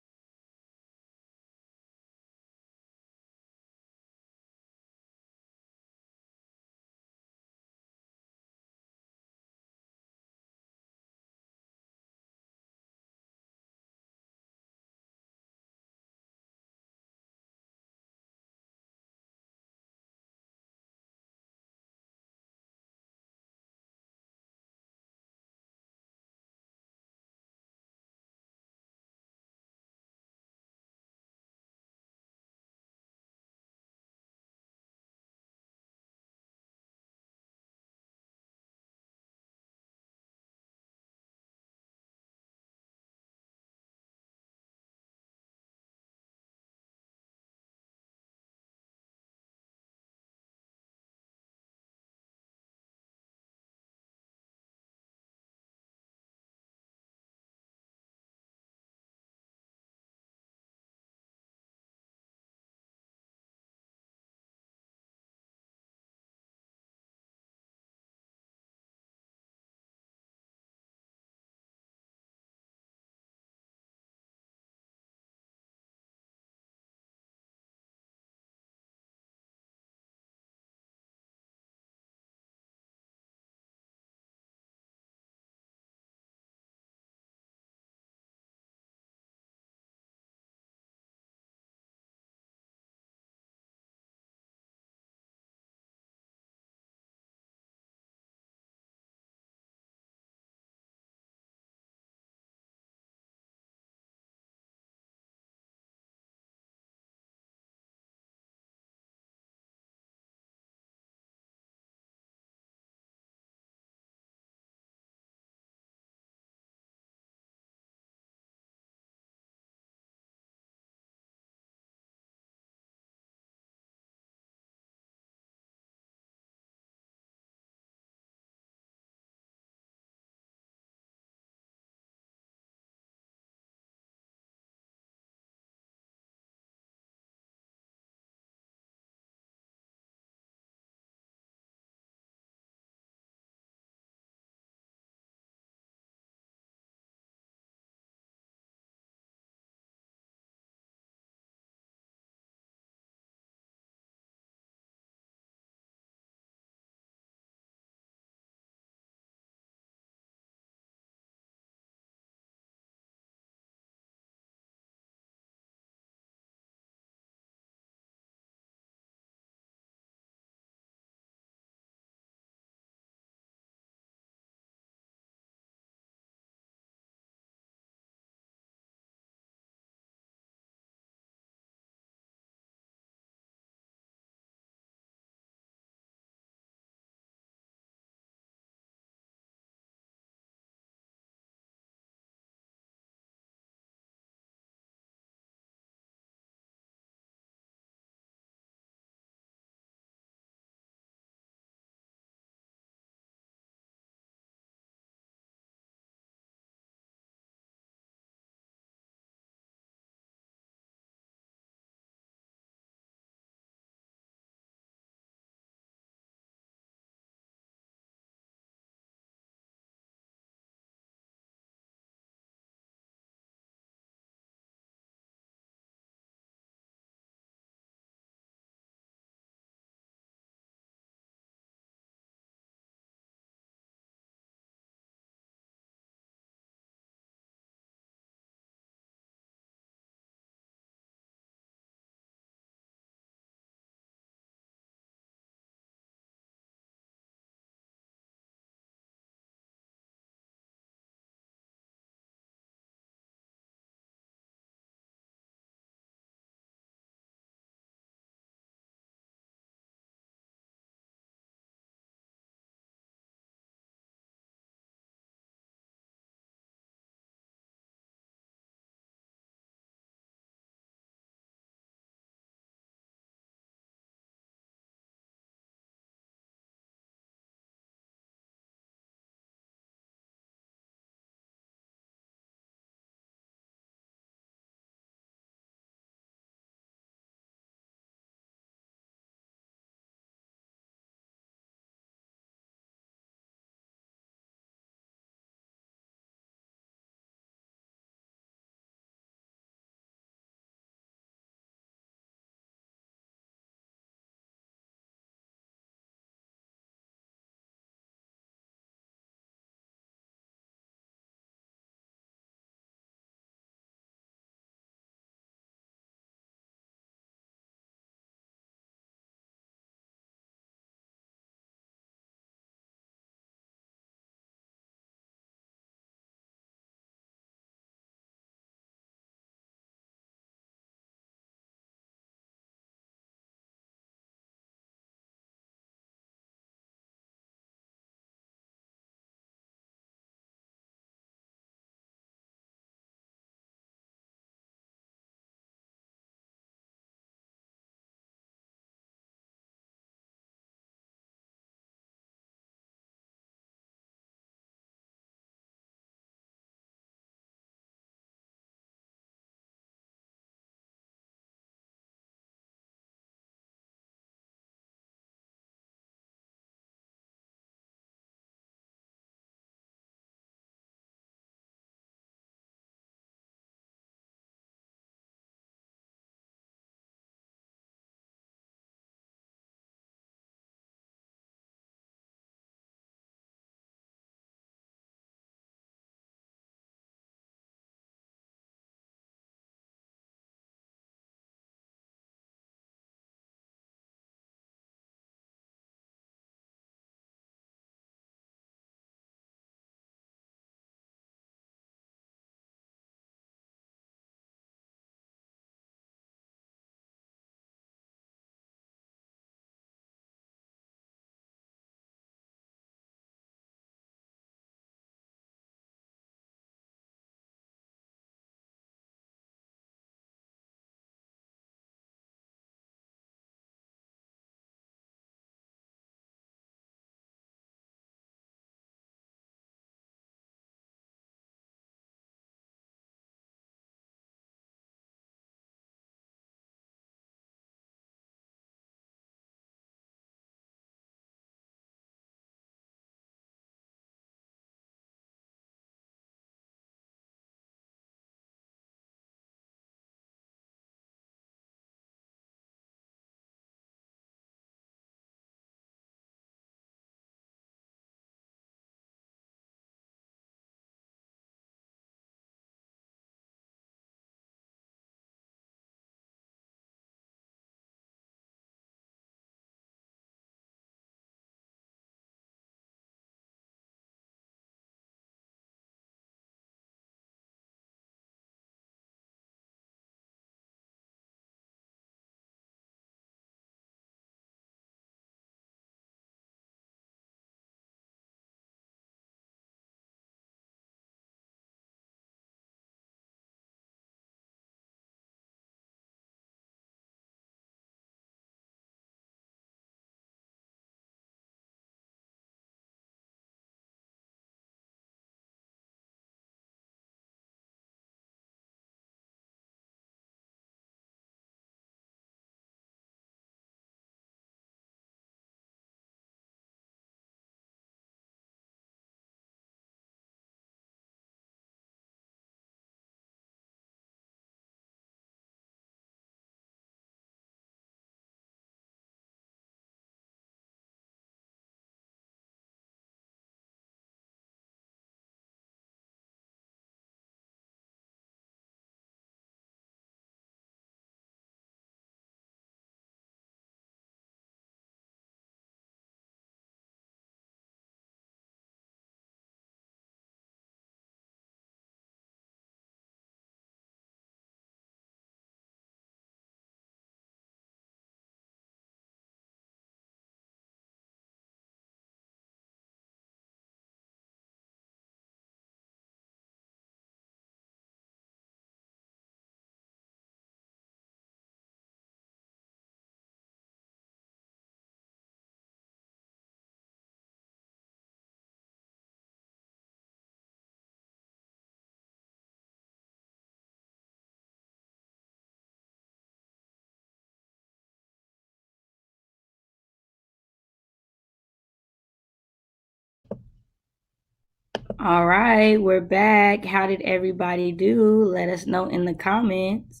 All right, we're back. How did everybody do? Let us know in the comments.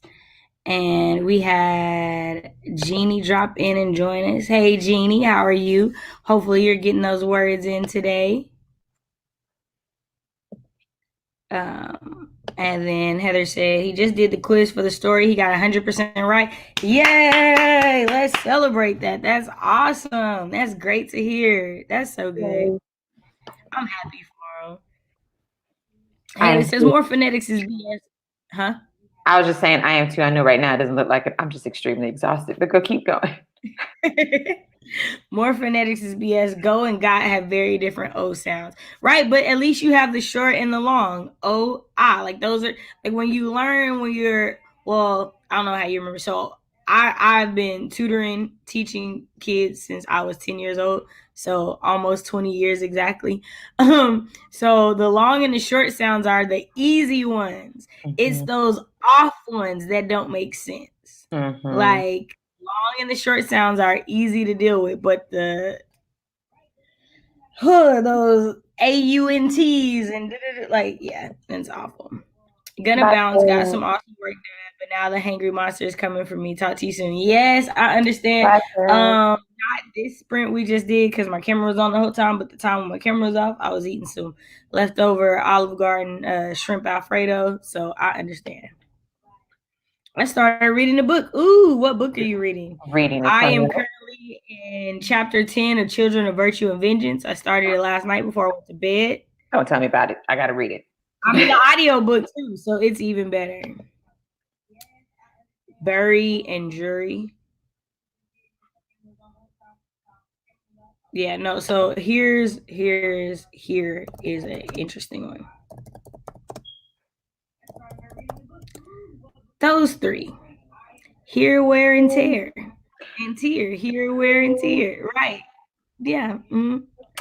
And we had Jeannie drop in and join us. Hey, Jeannie, how are you? Hopefully, you're getting those words in today. And then Heather said he just did the quiz for the story. He got 100% right. Yay! Let's celebrate that. That's awesome. That's great to hear. That's so good. Yay. I'm happy for him. I Hey, am it says too. more phonetics is BS. Huh? I was just saying I am too. I know right now it doesn't look like it. I'm just extremely exhausted, but go keep going. More phonetics is BS. Go and got have very different O sounds, right? But at least you have the short and the long. O, ah, like those are like when you learn when you're. Well, I don't know how you remember. So I've been tutoring, teaching kids since I was 10 years old. So almost 20 years exactly. So the long and the short sounds are the easy ones. It's Mm-hmm. those off ones that don't make sense. Mm-hmm. Like long and the short sounds are easy to deal with, but the those AUNTs and like yeah, it's awful. Gonna Bye, bounce, got Sarah. some awesome work done, but now the hangry monster is coming for me. Talk to you soon. Yes, I understand. Bye, Sarah. Not this sprint we just did because my camera was on the whole time, but the time when my camera was off, I was eating some leftover Olive Garden shrimp Alfredo, so I understand. I started reading a book. Ooh, what book are you reading? Reading the I am 20. currently in chapter 10 of Children of Virtue and Vengeance. I started it last night before I went to bed. Don't tell me about it. I gotta read it. I'm in the audio book too, so it's even better. Bury and Jury. Yeah, no, so here is an interesting one. Those three. Here, wear, and tear. And tear. Here, wear, and tear. Right. Yeah. Mm-hmm.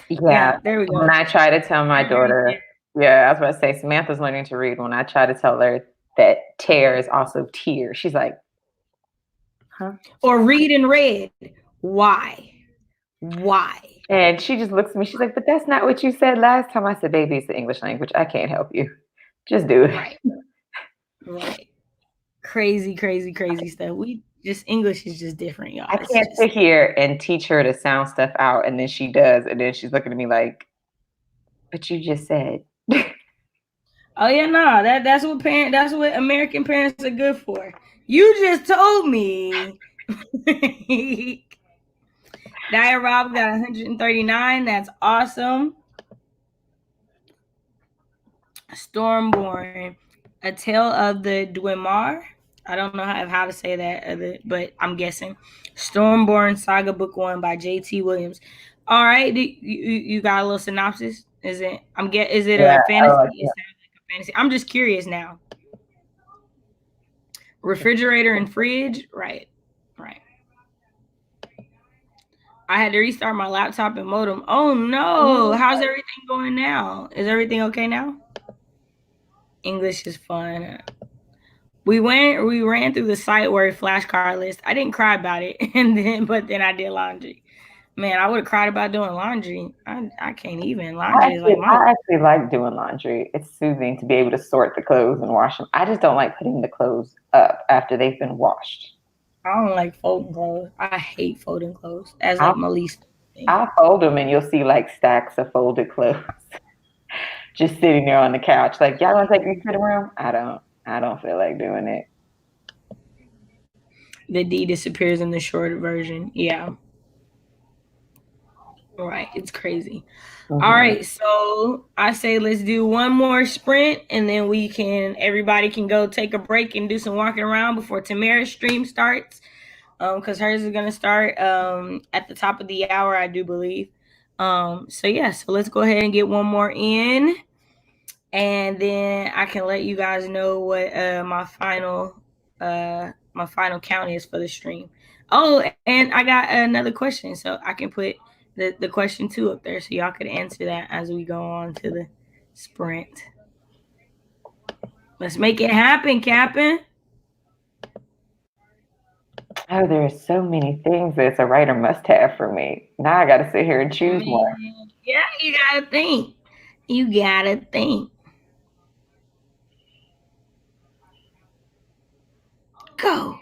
Yeah, Yeah, there we when go. I try to tell my daughter, yeah, I was about to say Samantha's learning to read. When I try to tell her that tear is also tear, she's like, huh? Or read and read. Why? Why? And she just looks at me. She's like, but that's not what you said last time. I said, baby, it's the English language. I can't help you. Just do it. Right. Right. Crazy, crazy, crazy stuff. We just English is just different, y'all. I It's can't just sit here and teach her to sound stuff out, and then she does, and then she's looking at me like, but you just said. oh yeah, no, that's what American parents are good for. You just told me. Diet Rob got 139. That's awesome. Stormborn, A Tale of the Dwemer. I don't know how to say that, but I'm guessing. Stormborn Saga Book One by J.T. Williams. All right, you got a little synopsis? Is it? Is it Yeah. a fantasy? Oh, It sounds like a fantasy. I'm just curious now. Refrigerator and fridge, right? Right. I had to restart my laptop and modem. Oh no! yeah. How's everything going now? Is everything okay now? English is fun. We ran through the site word flashcard list. I didn't cry about it, but then I did laundry. Man, I would have cried about doing laundry. I can't even. Laundry is like my. I actually like doing laundry. It's soothing to be able to sort the clothes and wash them. I just don't like putting the clothes up after they've been washed. I don't like folding clothes. I hate folding clothes. As like I'll, my least thing. I'll fold them and you'll see like stacks of folded clothes just sitting there on the couch. Like, y'all want to take these to the room? I don't. I don't feel like doing it. The D disappears in the short version. Yeah, right. It's crazy. All Mm-hmm. right, so I say let's do one more sprint, and then everybody can go take a break and do some walking around before Tamara's stream starts. Because hers is gonna start at the top of the hour, I do believe. So yeah, so let's go ahead and get one more in, and then I can let you guys know what my final count is for the stream. Oh, and I got another question, so I can put the question two up there, so y'all could answer that as we go on to the sprint. Let's make it happen, Captain. Oh, there are so many things that a writer must have for me. Now I got to sit here and choose one. Man, yeah, you gotta think. You gotta think. Go.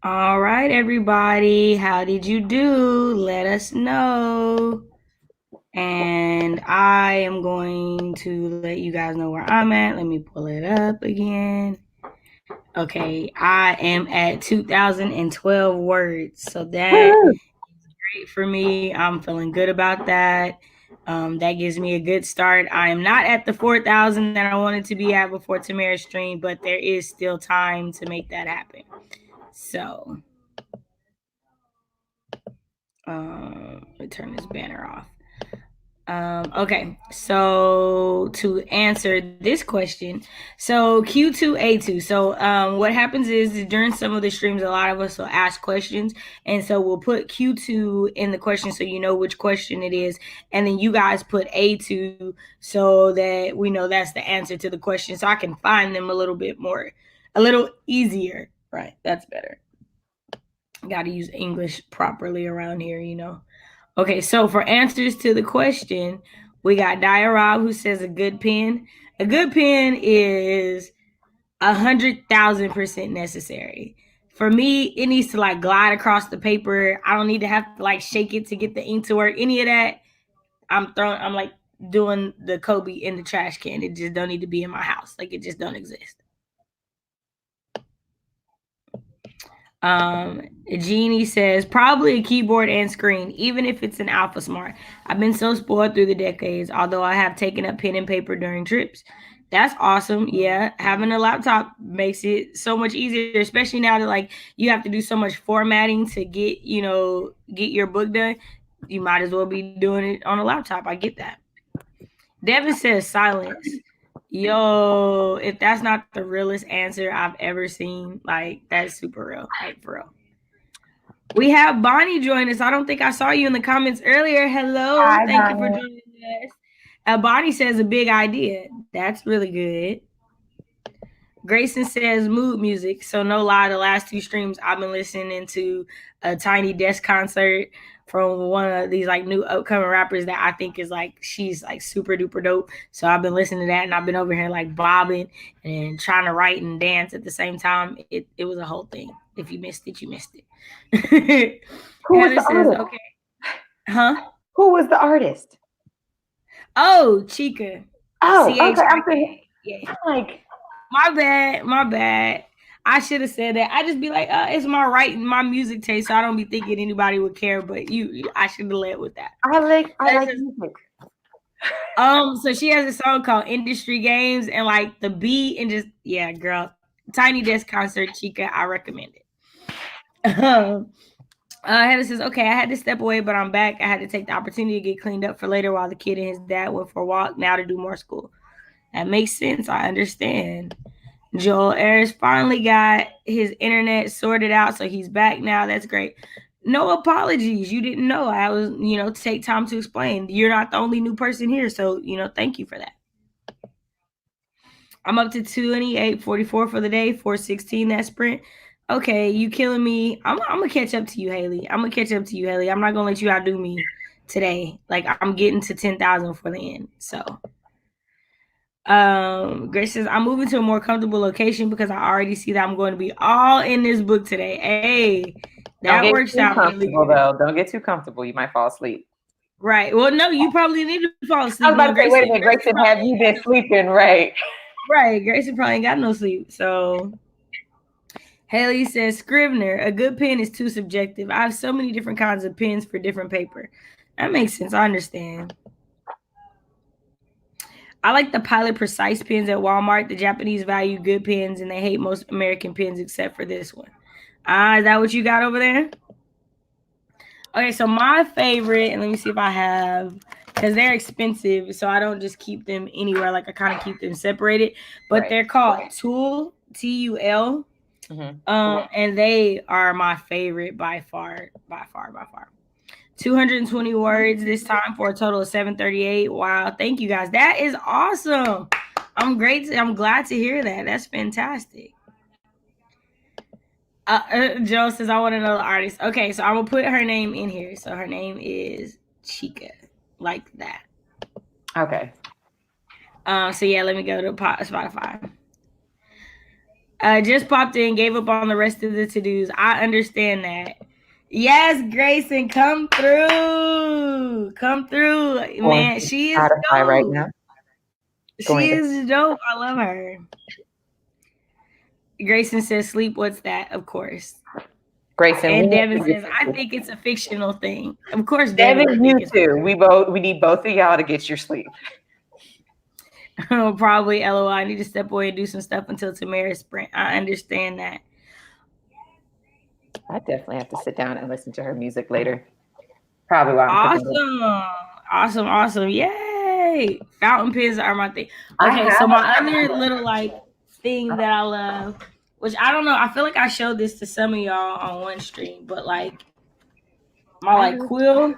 All right, everybody. How did you do? Let us know. And I am going to let you guys know where I'm at. Let me pull it up again. Okay, I am at 2012 words. So that Woo! great for me. I'm feeling good about that. That gives me a good start. I am not at the 4,000 that I wanted to be at before Tamara's stream, but there is still time to make that happen. So, let me turn this banner off. Okay, so to answer this question, so Q2A2. So what happens is during some of the streams, a lot of us will ask questions, and so we'll put Q2 in the question so you know which question it is, and then you guys put A2 so that we know that's the answer to the question, so I can find them a little bit more, a little easier. Right, that's better. Got to use English properly around here, you know. Okay, so for answers to the question, we got Diarab who says a good pen. A good pen is 100,000% necessary. For me, it needs to like glide across the paper. I don't need to have to like shake it to get the ink to work. Any of that, I'm like doing the Kobe in the trash can. It just don't need to be in my house. Like it just don't exist. Jeannie says probably a keyboard and screen, even if it's an Alpha Smart. I've been so spoiled through the decades, although I have taken up pen and paper during trips. That's awesome. Yeah, having a laptop makes it so much easier, especially now that like you have to do so much formatting to get, get your book done. You might as well be doing it on a laptop. I get that. Devin says silence. Yo, if that's not the realest answer I've ever seen, like that's super real. Like for real. We have Bonnie join us. I don't think I saw you in the comments earlier. Hello. Hi, Thank you for Bonnie. joining us. Bonnie says a big idea. That's really good. Grayson says mood music. So no lie, the last two streams I've been listening to a Tiny Desk concert from one of these like new upcoming rappers that I think is like she's like super duper dope. So I've been listening to that and I've been over here like bobbing and trying to write and dance at the same time. It was a whole thing. If you missed it, you missed it. Who was Heather the says, artist? okay. Huh? Who was the artist? Oh, Chica. Oh, okay. I'm thinking, CHIK. Yeah. like, My bad. My bad. I should have said that. I just be like, it's my writing, my music taste. So I don't be thinking anybody would care, but I should have led with that. I like music. So she has a song called Industry Games and like the beat and just yeah, girl. Tiny Desk concert, Chica. I recommend it. Hannah says, okay, I had to step away, but I'm back. I had to take the opportunity to get cleaned up for later while the kid and his dad went for a walk. Now to do more school. That makes sense. I understand. Joel Ayers finally got his internet sorted out, so he's back now. That's great. No apologies. You didn't know. I was, take time to explain. You're not the only new person here, so thank you for that. I'm up to 28:44 for the day, 4:16 that sprint. Okay, you killing me. I'm gonna catch up to you, Haley. I'm not gonna let you outdo me today. Like I'm getting to 10,000 for the end. So Grace says, I'm moving to a more comfortable location because I already see that I'm going to be all in this book today. Hey, that works out really good. Though. Don't get too comfortable. You might fall asleep. Right. Well, no, you probably need to fall asleep. I was about to say, wait a minute, Grayson Grayson, have you been sleeping? Right. Right. Grayson probably ain't got no sleep. So Haley says, Scrivener, a good pen is too subjective. I have so many different kinds of pens for different paper. That makes sense. I understand. I like the Pilot Precise pens at Walmart. The Japanese value good pens, and they hate most American pens except for this one. Is that what you got over there? Okay, so my favorite, and let me see if I have, because they're expensive, so I don't just keep them anywhere. Like I kind of keep them separated, but right. They're called Tool, TUL, and they are my favorite by far. 220 words this time for a total of 738. Wow, thank you guys. That is awesome. I'm glad to hear that. That's fantastic. Joe says, I want to know the artist. Okay, so I'm going to put her name in here. So her name is Chica, like that. Okay. So yeah, let me go to Spotify. Just popped in, gave up on the rest of the to-dos. I understand that. Yes, Grayson, come through. Come through. Going Man, to she is Spotify right dope. now. She Going to is dope. I love her. Grayson says, sleep, what's that? Of course. Grayson. And We Devin need says, I think it's a fictional thing. Of course, Devin would Devin, you think it's too. We need both of y'all to get your sleep. probably LOL. I need to step away and do some stuff until Tamara's sprint. I understand that. I definitely have to sit down and listen to her music later. Probably while I'm cooking. Awesome. Yay. Fountain pens are my thing. I Okay, so have my other little like thing that I love, which I don't know, I feel like I showed this to some of y'all on one stream, but like my I like have, quill.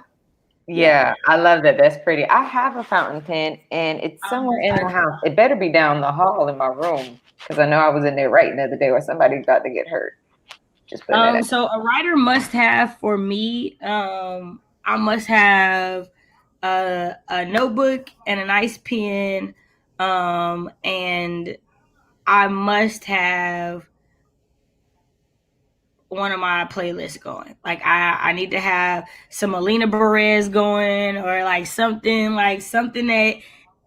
Yeah. yeah, I love that. That's pretty. I have a fountain pen and it's Um, somewhere in I the house. It better be down the hall in my room because I know I was in there writing the other day or somebody's about to get hurt. Just putting that out. So a writer must have for me, I must have a notebook and a nice pen, and I must have one of my playlists going. Like I need to have some Alina Perez going, or like something that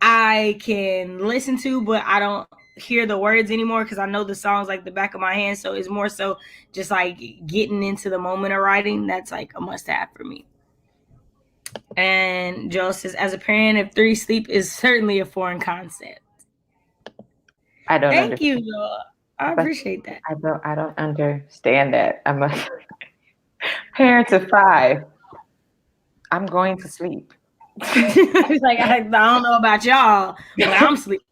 I can listen to, but I don't hear the words anymore because I know the songs like the back of my hand. So it's more so just like getting into the moment of writing. That's like a must have for me. And Joe says, as a parent of three, sleep is certainly a foreign concept. I don't Thank you, understand. Joe. I But appreciate that. I don't understand that. I'm a parent of 5. I'm going to sleep. It's like I don't know about y'all, but I'm sleeping.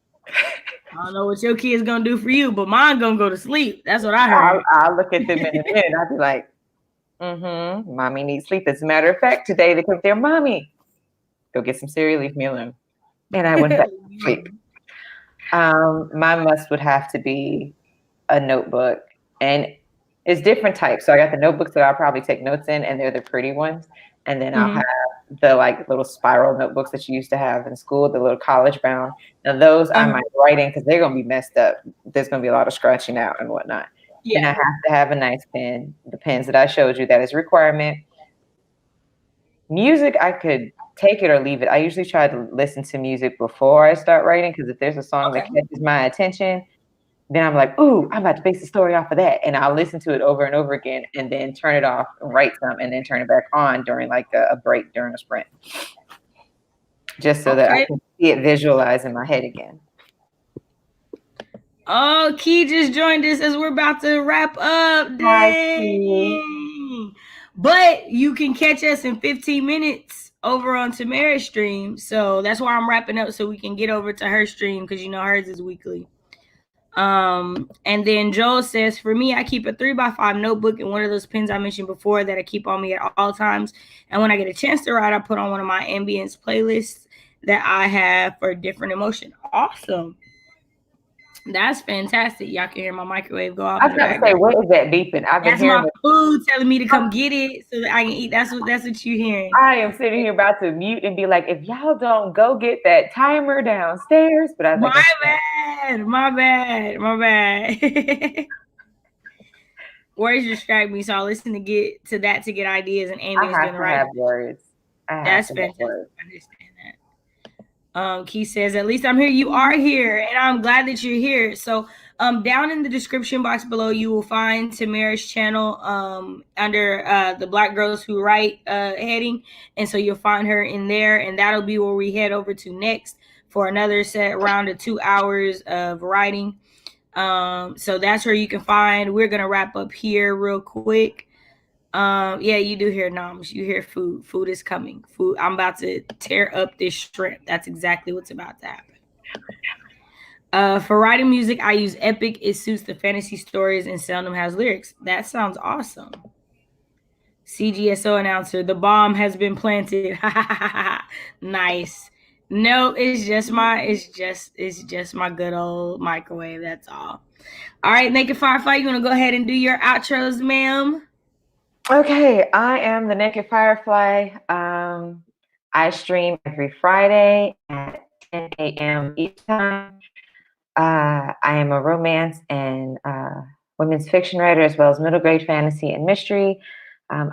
I don't know what your kid's gonna do for you, but mine gonna go to sleep. That's what I heard. I'll look at them in a minute. I'll be like, mommy needs sleep. As a matter of fact, today they cooked their mommy. Go get some cereal, leave me alone. And I went back to sleep. My must would have to be a notebook. And it's different types. So I got the notebooks that I'll probably take notes in, and they're the pretty ones. And then I'll have the like little spiral notebooks that you used to have in school, the little college bound. Now those I might write in because they're gonna be messed up. There's gonna be a lot of scratching out and whatnot. And I Yeah. have to have a nice pen. The pens that I showed you, that is a requirement. Music, I could take it or leave it. I usually try to listen to music before I start writing because if there's a song that Okay. catches my attention, then I'm like, ooh, I'm about to base the story off of that. And I'll listen to it over and over again and then turn it off, write some, and then turn it back on during like a break during a sprint. Just so that I can see it visualized in my head again. Oh, Key just joined us as we're about to wrap up. Dang. But you can catch us in 15 minutes over on Tamara's stream. So that's why I'm wrapping up so we can get over to her stream because you know hers is weekly. And then Joel says, for me, I keep a 3x5 notebook and one of those pens I mentioned before that I keep on me at all times. And when I get a chance to write, I put on one of my ambience playlists that I have for different emotion. Awesome. That's fantastic. Y'all can hear my microwave go off I in was the about to say, background. what is that beeping? I've been That's hearing my it. food telling me to come get it so that I can eat. That's what you're hearing. I am sitting here about to mute and be like, if y'all don't go get that timer downstairs. But I was like, My bad. Words distract me, so I listen to get to that to get ideas and I ambience during have the to writing. have words. That's fantastic. I understand that. Key says, at least I'm here. You are here, and I'm glad that you're here. So down in the description box below, you will find Tamara's channel under the Black Girls Who Write heading. And so you'll find her in there, and that'll be where we head over to next for another set round of 2 hours of writing. So that's where you can find. We're going to wrap up here real quick. Yeah, you do hear noms. You hear food. Food is coming. Food. I'm about to tear up this shrimp. That's exactly what's about to happen. For writing music, I use Epic. It suits the fantasy stories and seldom has lyrics. That sounds awesome. CGSO announcer, the bomb has been planted. Nice. No, it's just my good old microwave. That's all. All right, Naked Firefly, you want to go ahead and do your outros, ma'am? Okay, I am the Naked Firefly. I stream every Friday at 10 a.m. each time. I am a romance and women's fiction writer as well as middle grade fantasy and mystery. I'm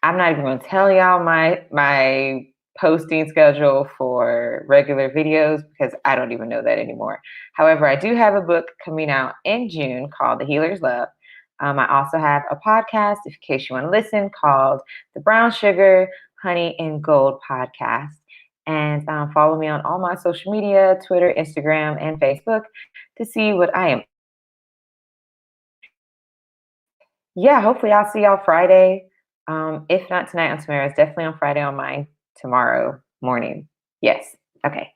not even going to tell y'all my posting schedule for regular videos because I don't even know that anymore. However, I do have a book coming out in June called The Healer's Love. I also have a podcast, in case you want to listen, called The Brown Sugar, Honey, and Gold Podcast. And follow me on all my social media, Twitter, Instagram, and Facebook to see what I am. Yeah, hopefully I'll see y'all Friday. If not tonight on Tamara's, definitely on Friday on mine tomorrow morning. Yes. Okay.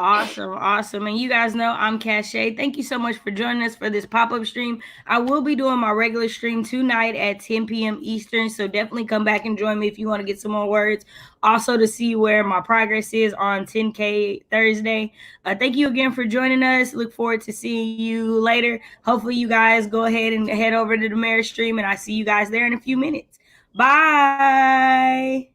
Awesome, awesome. And you guys know I'm Cachet. Thank you so much for joining us for this pop-up stream. I will be doing my regular stream tonight at 10 p.m. Eastern, so definitely come back and join me if you want to get some more words. Also to see where my progress is on 10K Thursday. Thank you again for joining us. Look forward to seeing you later. Hopefully you guys go ahead and head over to the Mayor stream, and I see you guys there in a few minutes. Bye.